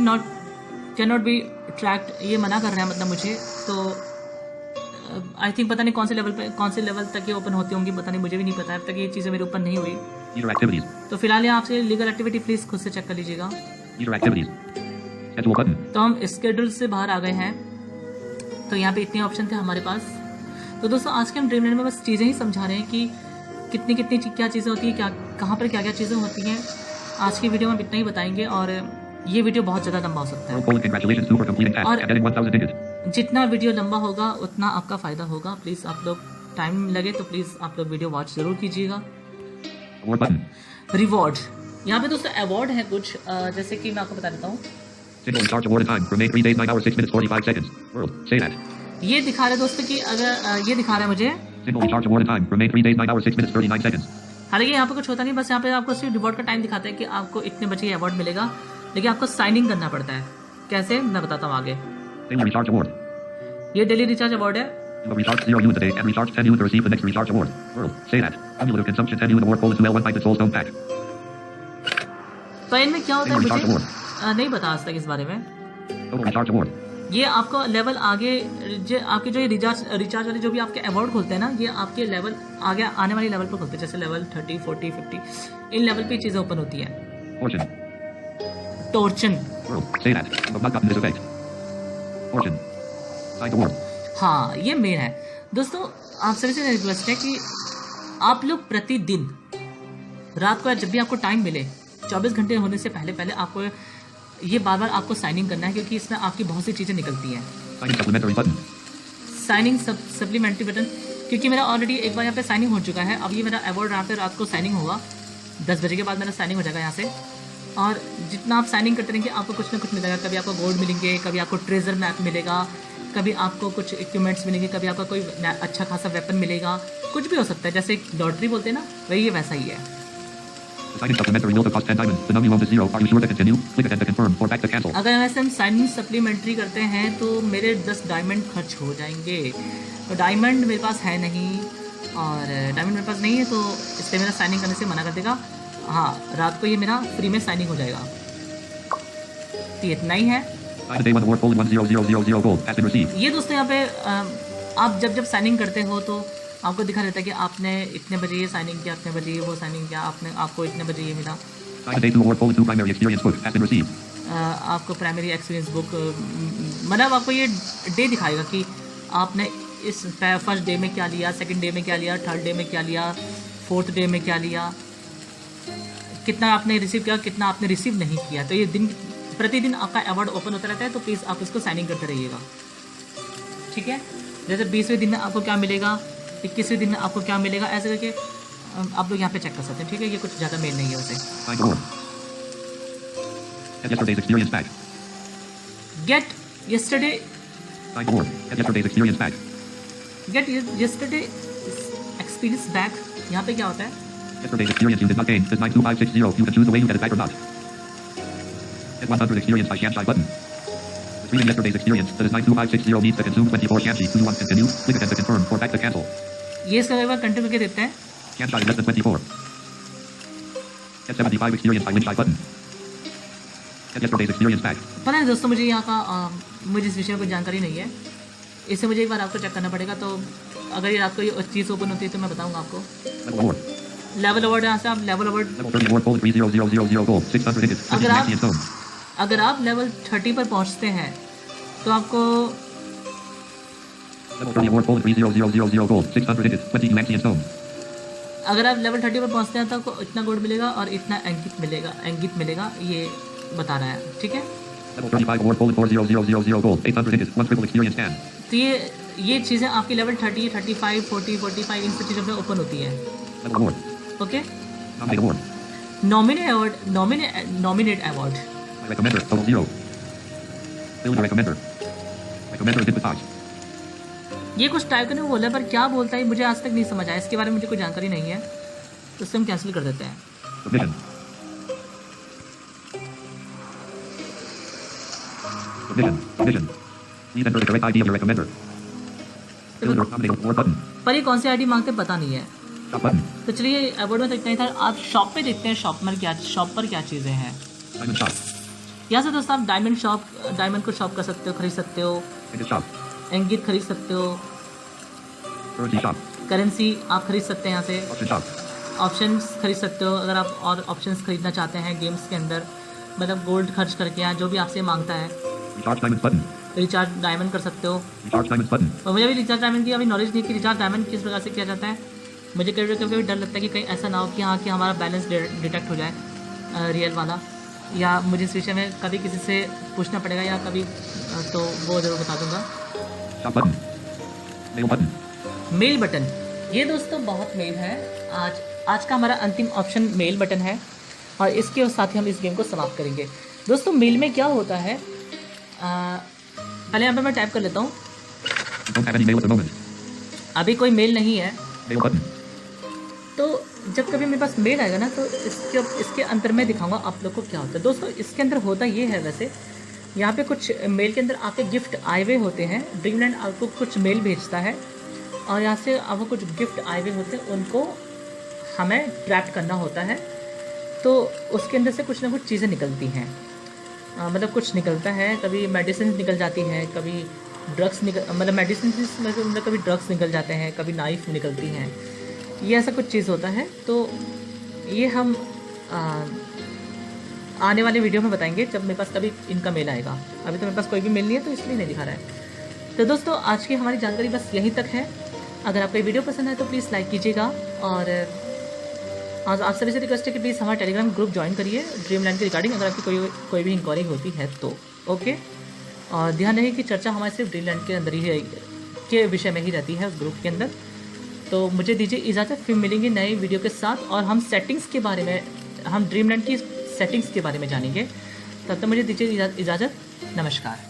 Speaker 1: cannot be tracked, ये मना कर रहा है मतलब मुझे। तो आई थिंक पता नहीं कौन से लेवल तक ये ओपन होती होंगी, पता नहीं, मुझे भी नहीं पता है, अब तक ये चीज़ें मेरी ओपन नहीं हुई।
Speaker 2: Leader activities.
Speaker 1: तो फिलहाल यहाँ आपसे लीगल एक्टिविटी प्लीज़ खुद से चेक कर लीजिएगा।
Speaker 2: Leader activities. Schedule button.
Speaker 1: तो हम स्केड्यूल से बाहर आ गए हैं, तो यहाँ पे इतने ऑप्शन थे हमारे पास। तो दोस्तों आज के हम ड्रीमलैंड में बस चीज़ें ही समझा रहे हैं कि कितनी क्या चीज़ें होती हैं, कहाँ पर क्या चीज़ें होती हैं। आज की वीडियो में इतना ही बताएंगे और ये वीडियो बहुत ज़्यादा लंबा हो सकता है,
Speaker 2: Congratulations to for completing task and getting 1000 digits.
Speaker 1: जितना वीडियो लंबा होगा उतना आपका फ़ायदा होगा। प्लीज़ आप लोग टाइम लगे तो प्लीज़ आप लोग वीडियो वॉच ज़रूर कीजिएगा।
Speaker 2: Award button.
Speaker 1: रिवॉर्ड, यहाँ पे दोस्तों अवार्ड है कुछ, जैसे कि मैं आपको बता देता हूँ।
Speaker 2: Single in charge awarded time. Remain 3 days 9 hours 6 minutes 45 seconds. World. Say that.
Speaker 1: ये दिखा रहा है दोस्तों कि अगर ये दिखा रहा है मुझे,
Speaker 2: Single in charge awarded time. Remain 3 days 9 hours 6 minutes 39 seconds.
Speaker 1: हालांकि यहाँ पे कुछ होता नहीं, बस यहाँ पे आपको सिर्फ रिवॉर्ड का टाइम दिखाता है कि आपको इतने बजे ये अवार्ड मिलेगा, लेकिन आपको साइन इन करना पड़ता है। कैसे, मैं बताता हूँ आगे।
Speaker 2: Daily recharge award.
Speaker 1: ये डेली रिचार्ज अवार्ड है।
Speaker 2: You will recharge 0 units a day and recharge 10 units to receive the next recharge award. World. Say that. Cumulative consumption 10 unit award bonus to L1 5 souls don't pack.
Speaker 1: तो इनमें क्या होता है,
Speaker 2: Daily recharge
Speaker 1: मुझे
Speaker 2: award.
Speaker 1: नहीं पता आज तक इस बारे में।
Speaker 2: Total recharge award.
Speaker 1: ये आपका लेवल आगे जो आपके जो ये रिचार्ज वाले जो भी आपके अवार्ड खोलते हैं ना, ये आपके लेवल आगे आने वाले लेवल पर खोलते हैं, जैसे लेवल 30, 40, 50 इन लेवल पे चीज़ें ओपन होती हैं।
Speaker 2: Fortune.
Speaker 1: टॉर्चन,
Speaker 2: World. Say that. But not gotten this effect. Fortune. Side award.
Speaker 1: हाँ ये मेन है दोस्तों। आप सभी से रिक्वेस्ट है कि आप लोग प्रतिदिन रात को या जब भी आपको टाइम मिले 24 घंटे होने से पहले पहले आपको ये बार बार आपको साइन इन करना है, क्योंकि इसमें आपकी बहुत सी चीज़ें निकलती हैं।
Speaker 2: Signing supplementary button.
Speaker 1: Signing supplementary button, क्योंकि मेरा ऑलरेडी एक बार यहाँ पे साइनिंग हो चुका है। अब ये मेरा अवार्ड यहाँ पे रात को साइनिंग होगा, 10 बजे के बाद मेरा साइनिंग हो जाएगा यहाँ से। और जितना आप साइनिंग करते रहेंगे आपको कुछ ना कुछ मिलेगा। कभी आपको गोल्ड मिलेंगे, कभी आपको ट्रेजर मैप मिलेगा, कभी आपको कुछ इक्विपमेंट्स मिलेंगे, कभी आपका कोई अच्छा खासा वेपन मिलेगा, कुछ भी हो सकता है। जैसे लॉटरी बोलते हैं ना, वही ये वैसा ही है।
Speaker 2: The signing supplementary will cost 10 diamonds. The number you own is 0. Are you sure to continue? Click again to confirm or back to cancel.
Speaker 1: अगर वैसे हम साइनिंग सप्लीमेंट्री करते हैं तो मेरे 10 डायमंड खर्च हो जाएंगे। तो डायमंड मेरे पास है नहीं, और डायमंड मेरे पास नहीं है, तो इसलिए मेरा साइनिंग करने से मना कर देगा। हाँ, रात को ये मेरा फ्री में साइनिंग हो जाएगा। तो ये इतना ही है।
Speaker 2: Sign the day 1 award colon 10000 gold has been received.
Speaker 1: ये दोस्तों यहाँ पे आप जब साइनिंग करते हो तो आपको दिखा रहता है कि आपने इतने बजे ये साइनिंग किया, इतने बजे ये वो साइनिंग किया, आपको इतने बजे ये मिला।
Speaker 2: Sign the day 2 award colon 2 primary experience book has been received.
Speaker 1: आपको प्राइमरी एक्सपीरियंस बुक, मतलब आपको ये डे दिखाएगा कि आपने इस फर्स्ट डे में क्या लिया, सेकंड डे में क्या लिया, थर्ड डे में क्या लिया, फोर्थ डे में क्या लिया, कितना आपने रिसीव किया, कितना आपने रिसीव नहीं किया। तो ये प्रतिदिन आपका अवार्ड ओपन होता रहता है, तो प्लीज़ आप इसको साइनिंग करते रहिएगा, ठीक है। जैसे 20वें दिन में आपको क्या मिलेगा, 21वें दिन में आपको क्या मिलेगा, ऐसे करके आप लोग यहाँ पे चेक कर सकते हैं, ठीक है। ये कुछ ज़्यादा मेल नहीं है उसे।
Speaker 2: Sign the award. Get yesterday's experience back.
Speaker 1: Get yesterday,
Speaker 2: Sign the award. Get yesterday's experience back.
Speaker 1: Get yesterday experience back, यहाँ पे क्या होता है?
Speaker 2: Yesterday's experience you did not gain is 92560. You can choose the way you get it back or not. Get 100 experience by Shanshai button. Retrieving yesterday's experience, that is 92560 needs to consume 24 Shanshi. Do you want to continue? Click again to confirm or back to cancel.
Speaker 1: ये इसका एक बार continue करके देते हैं।
Speaker 2: Shanshai is less than 24. Get 75 experience by Winshai button. Get yesterday's experience back.
Speaker 1: पता नहीं दोस्तों, मुझे यहाँ का मुझे इस विषय में कोई जानकारी नहीं है, इससे मुझे एक बार आपको चेक करना पड़ेगा। तो अगर ये आपको ये चीज़ ओपन होती है तो मैं बताऊँगा आपको।
Speaker 2: Level award.
Speaker 1: लेवल अवार्ड, यहाँ से आप level award,
Speaker 2: Level 30 award colon 30000 gold. 600 digits. 20 maxi and stone.
Speaker 1: अगर आप लेवल 30 पर पहुँचते हैं तो आपको
Speaker 2: Level 30 award colon 30000 gold. 600 digits. 20 maxi and stone.
Speaker 1: अगर आप लेवल 30 पर पहुँचते हैं तो आपको इतना गोल्ड मिलेगा और इतना एंगित मिलेगा, ये बता रहा है, ठीक है।
Speaker 2: Level 35 award colon 40000 gold. 800 digits. 1 triple experience scan.
Speaker 1: तो ये चीज़ें आपकी लेवल 30, 35, 40, 45 इन सब चीज़ों पे ओपन होती है,
Speaker 2: Level award.
Speaker 1: Okay.
Speaker 2: Nominate award.
Speaker 1: Nominate award,
Speaker 2: My recommender, total 0. Builder recommender. Recommender did massage.
Speaker 1: ये कुछ टाइप करने को बोला है, पर क्या बोलता है मुझे आज तक नहीं समझ आया, इसके बारे में मुझे कोई जानकारी नहीं है, तो इससे हम कैंसिल कर देते हैं।
Speaker 2: Submission. Submission. Please enter the correct ID of your recommender. Builder nominate award button.
Speaker 1: पर ये कौन सी आईडी मांगते हैं पता नहीं है।
Speaker 2: Shop button.
Speaker 1: तो चलिए अवार्ड में तो इतना ही था। आप शॉप पे देखते हैं, शॉप पर क्या चीज़ें हैं।
Speaker 2: Diamond shop.
Speaker 1: यहाँ से दोस्तों आप डायमंड को शॉप कर सकते हो, खरीद सकते हो,
Speaker 2: Edit shop.
Speaker 1: एंगित खरीद सकते हो,
Speaker 2: Currency shop.
Speaker 1: करेंसी आप खरीद सकते हैं यहाँ से,
Speaker 2: Option shop.
Speaker 1: ऑप्शंस खरीद सकते हो। अगर आप और ऑप्शंस खरीदना चाहते हैं गेम्स के अंदर, मतलब गोल्ड खर्च करके या जो भी आपसे मांगता है,
Speaker 2: Recharge diamonds button.
Speaker 1: Recharge diamond कर सकते हो।
Speaker 2: Recharge diamonds button.
Speaker 1: और मुझे भी रिचार्ज डायमंड की अभी नॉलेज नहीं कि रिचार्ज डायमंड किस प्रकार से किया जाता है। मुझे कभी कभी डर लगता है कि कहीं ऐसा ना हो कि हाँ कि हमारा बैलेंस डिटेक्ट हो जाए रियल वाला, या मुझे इस विषय में कभी किसी से पूछना पड़ेगा या कभी, तो वो ज़रूर बता दूंगा।
Speaker 2: Shop button. Mail button.
Speaker 1: Mail button, ये दोस्तों बहुत मेल है। आज का हमारा अंतिम ऑप्शन मेल बटन है, और इसके साथ ही हम इस गेम को समाप्त करेंगे। दोस्तों मेल में क्या होता है, पहले यहाँ पे मैं टाइप कर लेता हूँ।
Speaker 2: Don't have any mail at the moment.
Speaker 1: अभी कोई मेल नहीं है,
Speaker 2: Mail button.
Speaker 1: तो जब कभी मेरे पास मेल आएगा ना तो इसके अंदर मैं दिखाऊंगा आप लोग को क्या होता है। दोस्तों इसके अंदर होता ये है, वैसे यहाँ पे कुछ मेल के अंदर आपके गिफ्ट आए हुए होते हैं। ड्रीमलैंड आपको कुछ मेल भेजता है, और यहाँ से आपको कुछ गिफ्ट आए हुए होते हैं, उनको हमें ट्रैप करना होता है। तो उसके अंदर से कुछ ना कुछ चीज़ें निकलती हैं। मतलब कुछ निकलता है, कभी मेडिसिन निकल जाती है, कभी ड्रग्स मतलब मेडिसिन मतलब कभी ड्रग्स निकल जाते हैं, कभी नाइफ निकलती हैं, ये ऐसा कुछ चीज़ होता है। तो ये हम आने वाले वीडियो में बताएंगे जब मेरे पास कभी इनका मेल आएगा। अभी तो मेरे पास कोई भी मेल नहीं है तो इसलिए नहीं दिखा रहा है। तो दोस्तों आज की हमारी जानकारी बस यहीं तक है। अगर आपको ये वीडियो पसंद है तो प्लीज़ लाइक कीजिएगा, और आज आप सभी से रिक्वेस्ट है कि प्लीज़ हमारा टेलीग्राम ग्रुप ज्वाइन करिए ड्रीमलैंड के रिगार्डिंग, अगर आपकी कोई भी इंक्वायरी होती है तो। ओके, और ध्यान रहे कि चर्चा हमारे सिर्फ ड्रीमलैंड के अंदर ही के विषय में ही रहती है उस ग्रुप के अंदर। तो मुझे दीजिए इजाज़त, फिर मिलेंगे नए वीडियो के साथ और हम सेटिंग्स के बारे में, हम ड्रीमलैंड की सेटिंग्स के बारे में जानेंगे। तब तक मुझे दीजिए इजाज़त, नमस्कार।